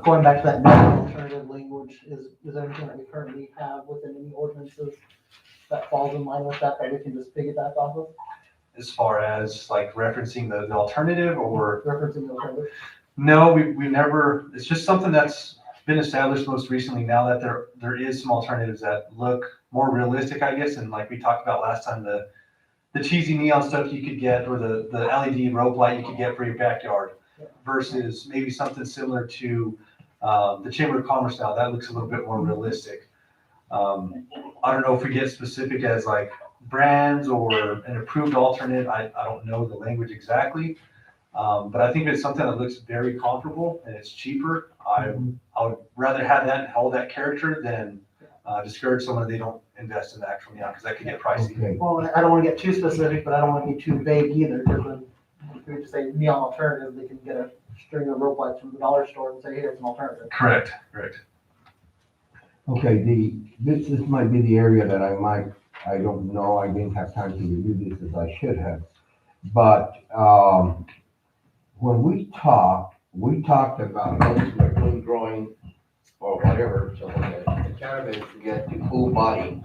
going back to that non-alternative language, is there anything that we currently have within any ordinances that falls in line with that we can just piggyback off of, as far as like referencing the alternative or, referencing the alternative? no, we never, it's just something that's been established most recently now that there is some alternatives that look more realistic, I guess. And like we talked about last time, the cheesy neon stuff you could get, or the LED rope light you could get for your backyard versus maybe something similar to the Chamber of Commerce now. That looks a little bit more realistic. I don't know if we get specific as like brands or an approved alternate. I don't know the language exactly. But I think it's something that looks very comparable and it's cheaper. I would rather have that and hold that character than discourage someone that they don't invest in the actual neon, because that could get pricey. Okay. Well, I don't want to get too specific, but I don't want to be too vague either, because then if we just say neon alternative, they can get a string of rope lights from the dollar store and say, hey, it's an alternative. Correct. Okay, this might be the area that I don't know, I didn't have time to review this as I should have. But, when we talked about those who are doing growing or whatever, so the cannabis to get the full body.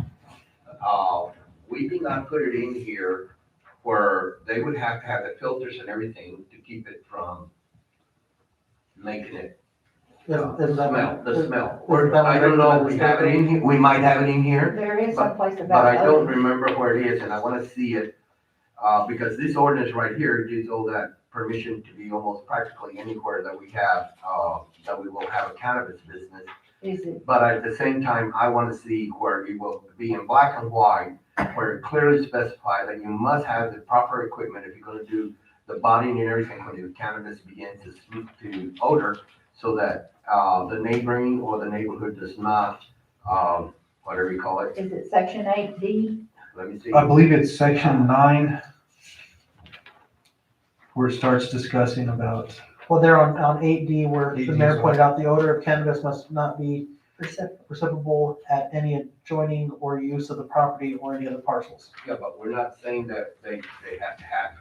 We did not put it in here where they would have to have the filters and everything to keep it from making it Isn't that- the smell. isn't that I don't know, we have it in here, we might have it in here, There is some place but about. I don't odors. remember where it is, and I wanna see it. Because this ordinance right here gives all that permission to be almost practically anywhere that we have, that we will have a cannabis business. Is it, But at the same time, I want to see where it will be in black and white, where it clearly specifies that you must have the proper equipment if you're going to do the bonding and everything when the cannabis begins to speak to odor, so that the neighboring or the neighborhood does not, whatever you call it. is it section 8D? Let me see. I believe it's section 9 where it starts discussing about, Well, there on 8D, where 8D the mayor as pointed out the odor of cannabis must not be Percep- perceptible at any adjoining or use of the property or any other parcels. Yeah, but we're not saying that they have to have.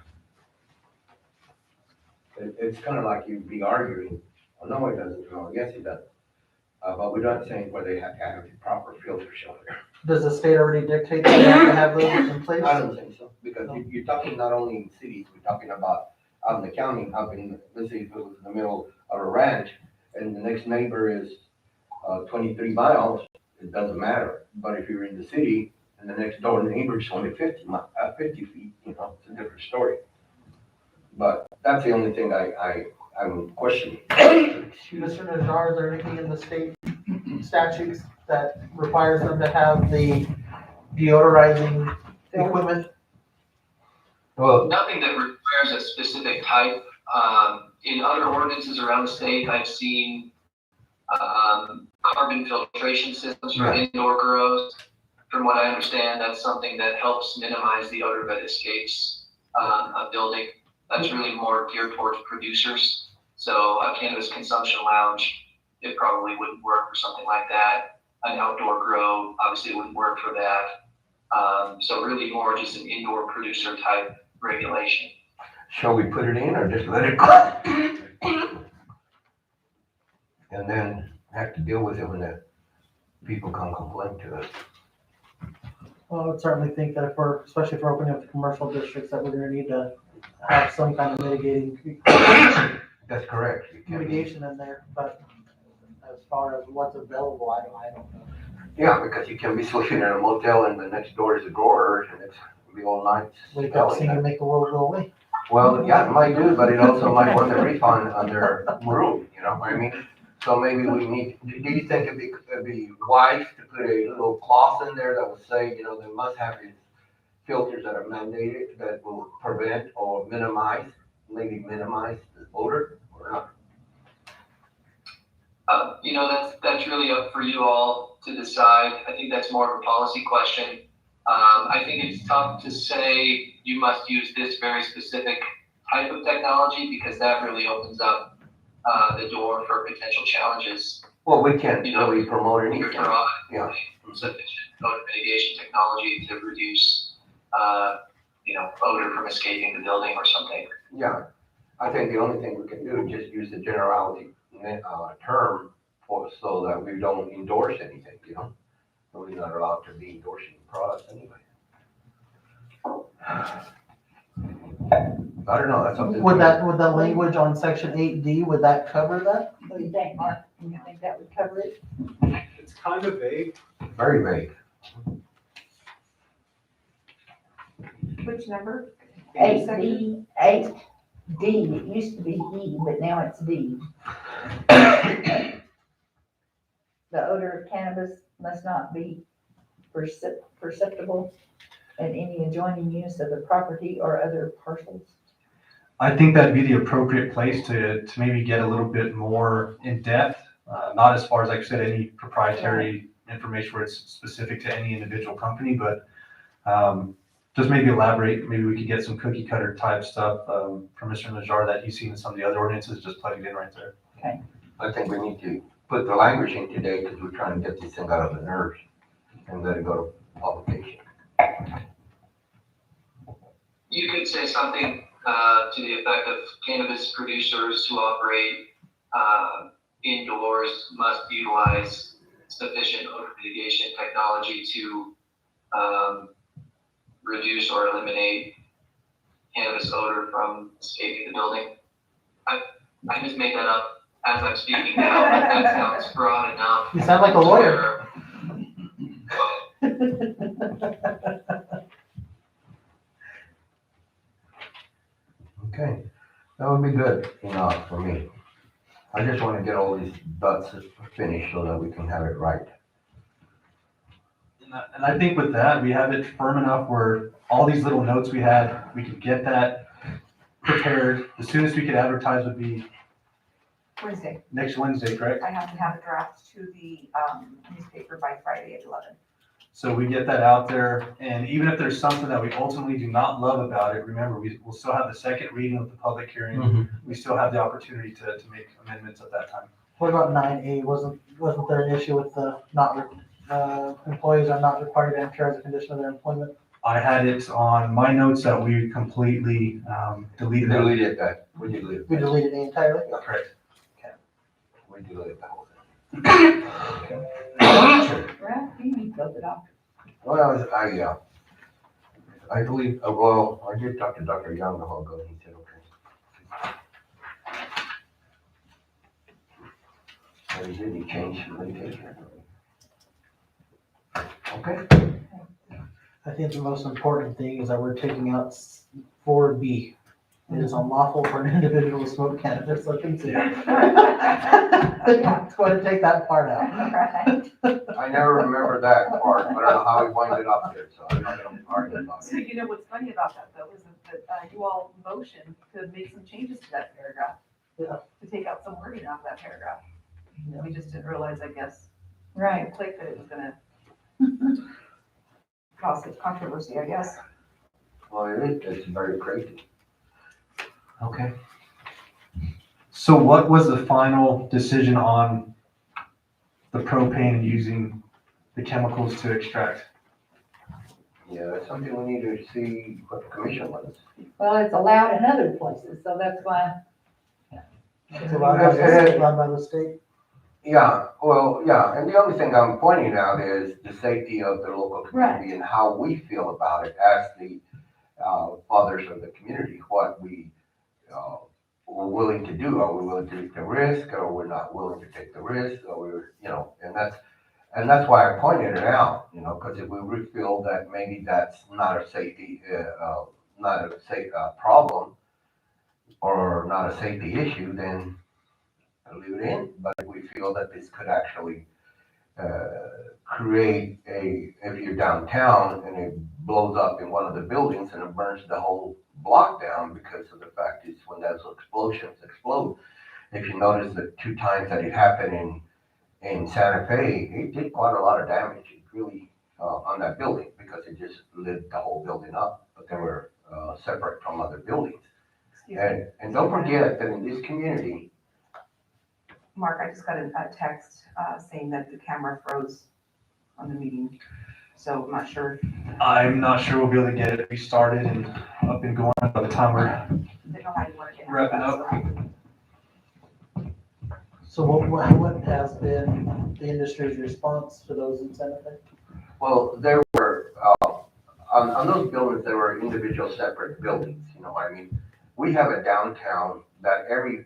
It's kind of like you'd be arguing, well, no, it doesn't, no, yes, it does. But we're not saying where they have to have the proper filter shelter. Does the state already dictate that they have to have those in place? I don't think so, because you're talking not only in cities, we're talking about out in the county, up in, let's say if it was in the middle of a ranch, and the next neighbor is 23 miles, it doesn't matter. But if you're in the city, and the next door neighbor is only 50 feet, it's a different story. But that's the only thing I'm questioning. Mr. Najjar, is there anything in the state statutes that requires them to have the deodorizing equipment? Well, Nothing that requires a specific type. In other ordinances around the state, I've seen carbon filtration systems for indoor grows. From what I understand, that's something that helps minimize the odor that escapes a building. That's really more geared towards producers. So a cannabis consumption lounge, it probably wouldn't work for something like that. An outdoor grow obviously wouldn't work for that. So really more just an indoor producer type regulation. shall we put it in or just let it go? And then have to deal with it when the people come complain to us. Well, I would certainly think that especially if we're opening up the commercial districts, that we're gonna need to have some kind of mitigating, That's correct. You can't- mitigation in there, but as far as what's available, I don't know. Yeah, because you can be sleeping in a motel and the next door is a drawer and it's be all night. Wake up singing, make the world go away. Well, yeah, it might do, but it also might want to refund on their room, you know what I mean? So maybe we need, do you think it'd be wise to put a little clause in there that would say, you know, they must have these filters that are mandated that will prevent or minimize, maybe minimize the odor or not? You know, that's really up for you all to decide. I think that's more of a policy question. I think it's tough to say you must use this very specific type of technology because that really opens up the door for potential challenges. Well, we can't You know, really promote You're anything. drawing Yeah. sufficient odor mitigation technology to reduce, you know, odor from escaping the building or something. Yeah, I think the only thing we can do is just use the generality, term for, so that we don't endorse anything, you know? We're not allowed to be endorsing products anyway. I don't know, that's something. Would that language on section 8D, would that cover that? What do you think, Mark? Do you think that would cover it? It's kind of vague. Very vague. Which number? 8D, 8D, it used to be E, but now it's D. The odor of cannabis must not be perceptible in any adjoining use of the property or other parcels. I think that'd be the appropriate place to maybe get a little bit more in depth, not as far as, like I said, any proprietary information where it's specific to any individual company, but just maybe elaborate, maybe we could get some cookie cutter type stuff from Mr. Najjar that he's seen in some of the other ordinances, just plug it in right there. I think we need to put the language in today because we're trying to get this thing out of the nerves and let it go to publication. You could say something to the effect of cannabis producers who operate indoors must utilize sufficient odor mitigation technology to reduce or eliminate cannabis odor from escaping the building. I just made that up as I'm speaking now, but that sounds broad enough. You sound like a lawyer. Okay, that would be good enough for me. I just want to get all these dots finished so that we can have it right. And I think with that, we have it firm enough where all these little notes we had, we could get that prepared. The soonest we could advertise would be Wednesday. next Wednesday, correct? I have to have a draft to the newspaper by Friday at 11. So we get that out there, and even if there's something that we ultimately do not love about it, remember, we'll still have the second reading of the public hearing. We still have the opportunity to make amendments at that time. What about 9A? Wasn't there an issue with the employees are not required to enter as a condition of their employment? I had it on my notes that we completely deleted it. Deleted that. We deleted We that. deleted it entirely? Correct. We deleted that whole thing. Right, you filled it out. Well, I believe, well, I did talk to Dr. Young a while ago, he said, okay. But he didn't change the limitation. Okay, I think the most important thing is that we're taking out 4B. It is unlawful for an individual to smoke cannabis or consume. It's going to take that part out. Right. I never remember that part, but I don't know how he winded up there, so I'm not gonna argue about So it. you know what's funny about that though, is that you all motioned to make some changes to that paragraph. Yeah. To take out some wording off that paragraph. We just didn't realize, I guess, Right. click that it was gonna cause such controversy, I guess. Well, it's very crazy. Okay. So what was the final decision on the propane and using the chemicals to extract? Yeah, that's something we need to see what the commission wants. Well, it's allowed in other places, so that's why. It's allowed by the state. Yeah, well, yeah, and the only thing I'm pointing out is the safety of the local community and how we feel about it as the fathers of the community, what we we're willing to do. Are we willing to take the risk, or we're not willing to take the risk, or we're, and that's why I pointed it out, because if we really feel that maybe that's not a safety, not a safe problem, or not a safety issue, then leave it in. But if we feel that this could actually create if you're downtown and it blows up in one of the buildings and it burns the whole block down because of the fact is when those explosions explode. If you notice the 2 times that it happened in Santa Fe, it did quite a lot of damage. It really, on that building because it just lit the whole building up, but they were separate from other buildings. Excuse me. And don't forget that in this community, Mark, I just got a text saying that the camera froze on the meeting, so I'm not sure. I'm not sure we'll be able to get it restarted and up and going by the time we're I don't know how you want to get. wrapping up. So what has been the industry's response to those in Santa Fe? well, there were, on those buildings, there were individual separate buildings, you know what I mean? We have a downtown that every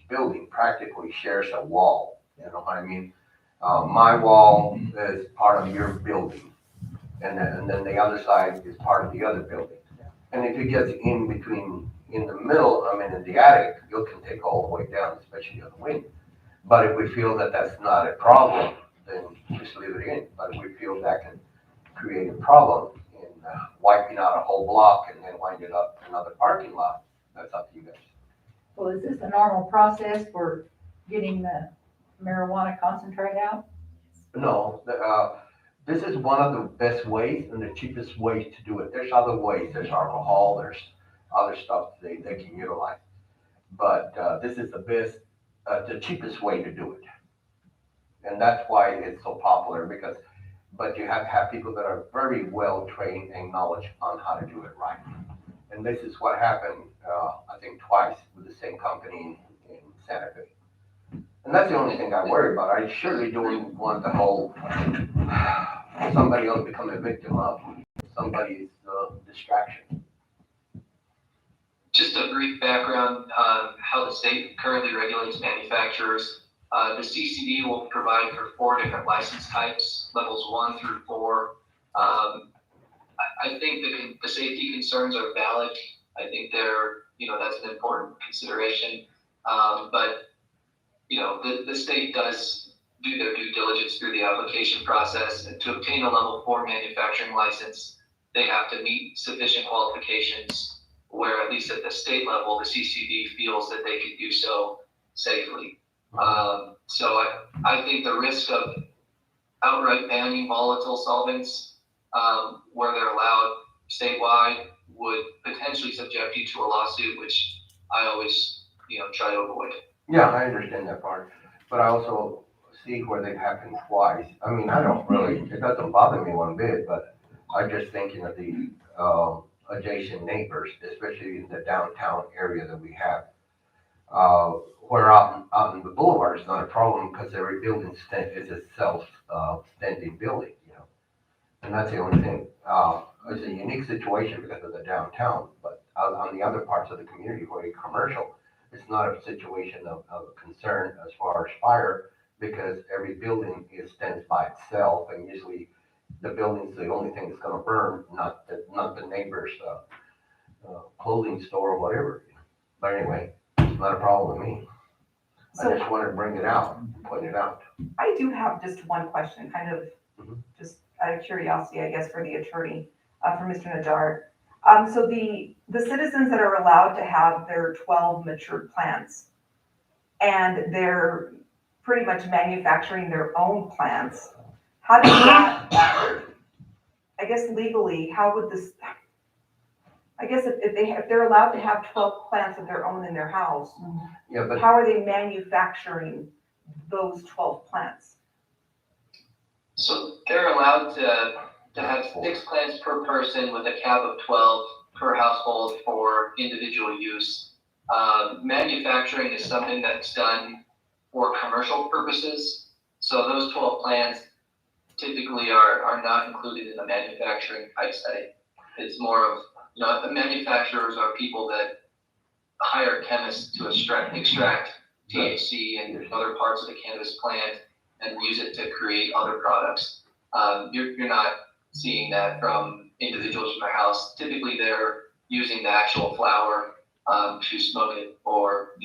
building practically shares a wall, you know what I mean? My wall is part of your building, and then the other side is part of the other building. And if it gets in between, in the middle, in the attic, you can take all the way down, especially on the wing. But if we feel that that's not a problem, then just leave it in. But if we feel that can create a problem in wiping out a whole block and then wind it up another parking lot, that's up to you guys. Well, is this a normal process for getting the marijuana concentrate out? No, this is one of the best ways and the cheapest ways to do it. There's other ways. There's alcohol, there's other stuff they can utilize. But this is the cheapest way to do it. And that's why it's so popular but you have to have people that are very well trained and knowledge on how to do it right. And this is what happened, I think twice with the same company in Santa Fe. And that's the only thing I worry about. I surely don't want the whole, somebody else become a victim of somebody's distraction. Just a brief background on how the state currently regulates manufacturers. The CCD will provide for 4 different license types, levels 1 through 4. I think the safety concerns are valid. I think that's an important consideration. But the state does do their due diligence through the application process, and to obtain a level 4 manufacturing license, they have to meet sufficient qualifications where, at least at the state level, the CCD feels that they can do so safely. So I think the risk of outright banning volatile solvents where they're allowed statewide would potentially subject you to a lawsuit, which I always try to avoid. Yeah, I understand that part, but I also see where they happen twice. It doesn't bother me one bit, but I'm just thinking of the adjacent neighbors, especially in the downtown area that we have. Where out in the boulevard is not a problem because every building is a self-standing building, and that's the only thing. It's a unique situation because of the downtown, but out on the other parts of the community where it's commercial, it's not a situation of concern as far as fire because every building stands by itself, and usually the building's the only thing that's going to burn, not the neighbor's clothing store or whatever. But anyway, it's not a problem with me. I just wanted to bring it out, point it out. I do have just one question, kind of Mhm. just out of curiosity, I guess, for the attorney, for Mr. Nadar. So the citizens that are allowed to have their 12 matured plants, and they're pretty much manufacturing their own plants, how does that, I guess legally, how would this, I guess if they're allowed to have 12 plants of their own in their house, Yeah, but how are they manufacturing those 12 plants? So they're allowed to have 6 plants per person with a cap of 12 per household for individual use. Manufacturing is something that's done for commercial purposes. So those 12 plants typically are not included in the manufacturing type setting. It's more of, the manufacturers are people that hire chemists to extract THC and other parts of the cannabis plant and use it to create other products. You're not seeing that from individuals from their house. Typically, they're using the actual flower to smoke it, or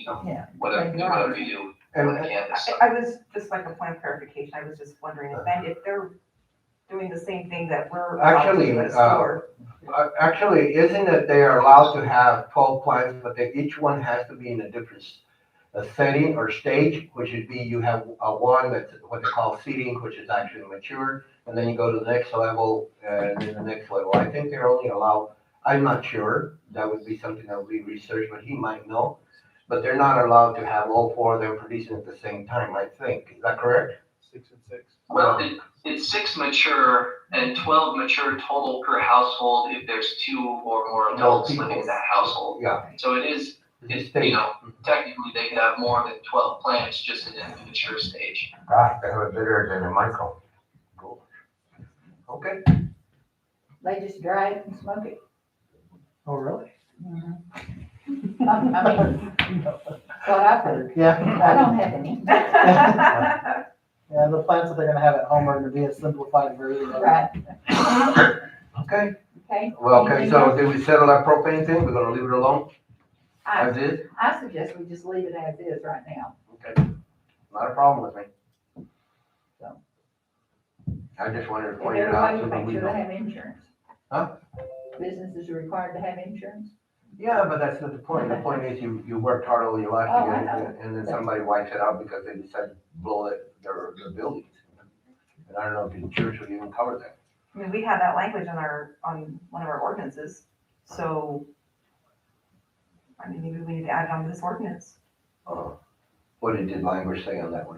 whatever you do. And on the campus. I was, just like a point of clarification, I was just wondering if they're doing the same thing that we're allowed to do at a store. actually, isn't it they are allowed to have 12 plants, but each one has to be in a different setting or stage, which would be you have one that's what they call seeding, which is actually mature, and then you go to the next level, and then the next level. I think they're only allowed, I'm not sure, that would be something that would be researched, but he might know. But they're not allowed to have all four of them producing at the same time, I think. Is that correct? 6 and 6. Well, it's 6 mature and 12 mature total per household if there's 2 or more adults living in that household. Yeah. So it's, technically they could have more than 12 plants just in the mature stage. Ah, they have it better than a micro. Cool. Okay. They just dry it and smoke it. Oh, really? I mean, what I've heard. Yeah. I don't have any. Yeah, the plants that they're gonna have at home are gonna be a simplified version of it. Right, Okay. okay. Well, okay, Anything so else? did we settle that propane thing? We're gonna leave it alone as is? I suggest we just leave it as is right now. Okay. Not a problem with me. So. I just wanted to And point it out everybody so that make we sure they know. have insurance. Huh? Businesses are required to have insurance. Yeah, but that's not the point. The point is you worked hard all your life Oh, to I get know. it, and then somebody wipes it out because they decide to blow their buildings. And I don't know if the insurance would even cover that. I mean, we have that language on one of our ordinances, so, I mean, maybe we need to add it on this ordinance, What did the language say on that one?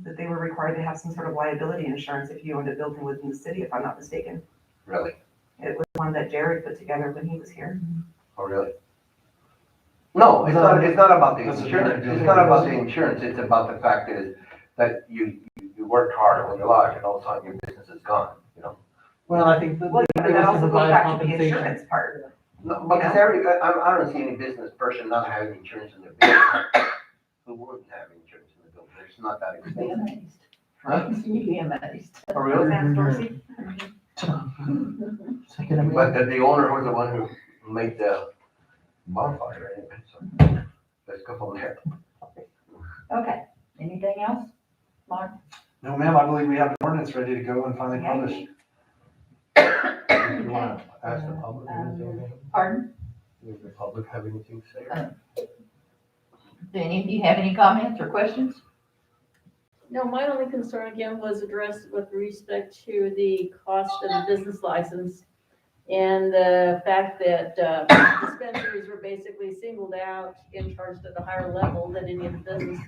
that they were required to have some sort of liability insurance if you owned a building within the city, if I'm not mistaken. Really? It was one that Jared put together when he was here. Oh, really? No, it's not about the That's a insurance. different It's not about the insurance. It's about the fact that you worked hard all your life and all of a sudden your business is gone, you know? Well, I think that Well, it but was that to also goes provide back to the compensation. insurance part. No, because I don't see any business person not having insurance in their business. Who wouldn't have insurance in the building? It's not that You'd be expensive. amazed. Huh? You'd be amazed. Oh, really? Sam Dorsey? Second amendment. But the owner was the one who made the bonfire anyway, so let's go from there. Okay, anything else, Mark? No, ma'am, I believe we have an ordinance ready to go and finally published. You wanna ask the public anything? Pardon? Does the public have anything to say? Do any of you have any comments or questions? No, my only concern again was addressed with respect to the cost of the business license and the fact that dispensaries were basically singled out and charged at a higher level than any of the business.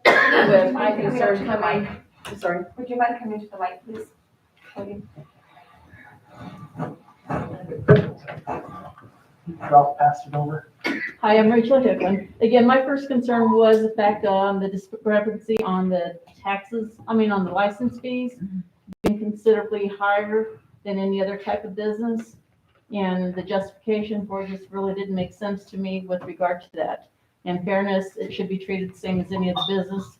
With my concern coming, I'm sorry. Would you mind coming to the mic, please? Ralph passed it over. Hi, I'm Rachel Hicklin. Again, my first concern was the fact on the discrepancy on the taxes, on the license fees being considerably higher than any other type of business. And the justification for it just really didn't make sense to me with regard to that. In fairness, it should be treated the same as any other business.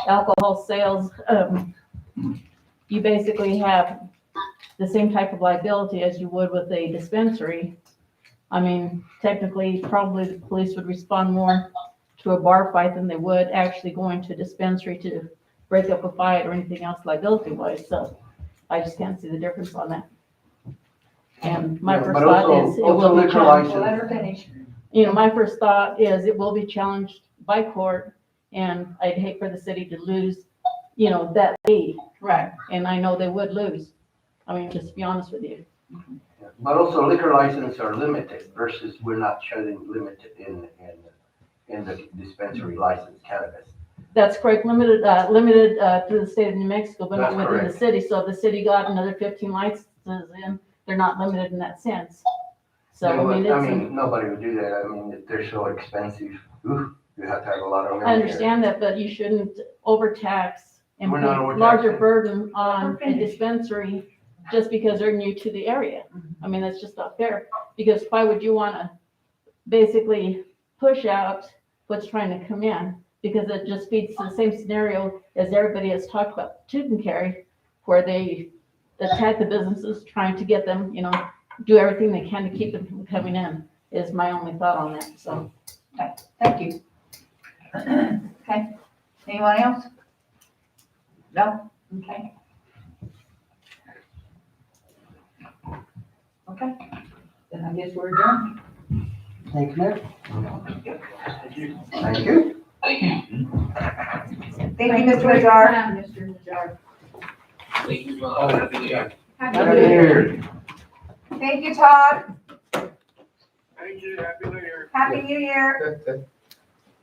Alcohol sales, you basically have the same type of liability as you would with a dispensary. Technically, probably the police would respond more to a bar fight than they would actually going to a dispensary to break up a fight or anything else liability wise. So I just can't see the difference on that. And my first But thought also- is it also will be liquor challenged. Well, let her finish. My first thought is it will be challenged by court, and I'd hate for the city to lose, that fee. Right. And I know they would lose. Just to be honest with you. But also liquor licenses are limited versus we're not showing limited in the dispensary license cannabis. That's correct, limited through the state of New Mexico, but not That's within the correct. city. So if the city got another 15 licenses in, they're not limited in that sense. So, Nobody would do that. They're so expensive. Ooh, you have to have a lot of money. I understand that, but you shouldn't overtax and We're put not a overtaxing. larger burden on a Finish. dispensary just because they're new to the area. That's just not fair, because why would you want to basically push out what's trying to come in? Because it just feeds the same scenario as everybody has talked about tooth and carry, where they attack the businesses, trying to get them, do everything they can to keep them from coming in, is my only thought on that, so. Thank you. Okay, anyone else? No? Okay. Okay, then I guess we're adjourned. Thank you, Nick. Thank you. Thank you. Thank you, Mr. Najjar. Mr. Najjar. Thank you. Happy New Year. Happy Happy New New Year. Year. Thank you, Todd. Thank you, happy New Year. Happy New Year.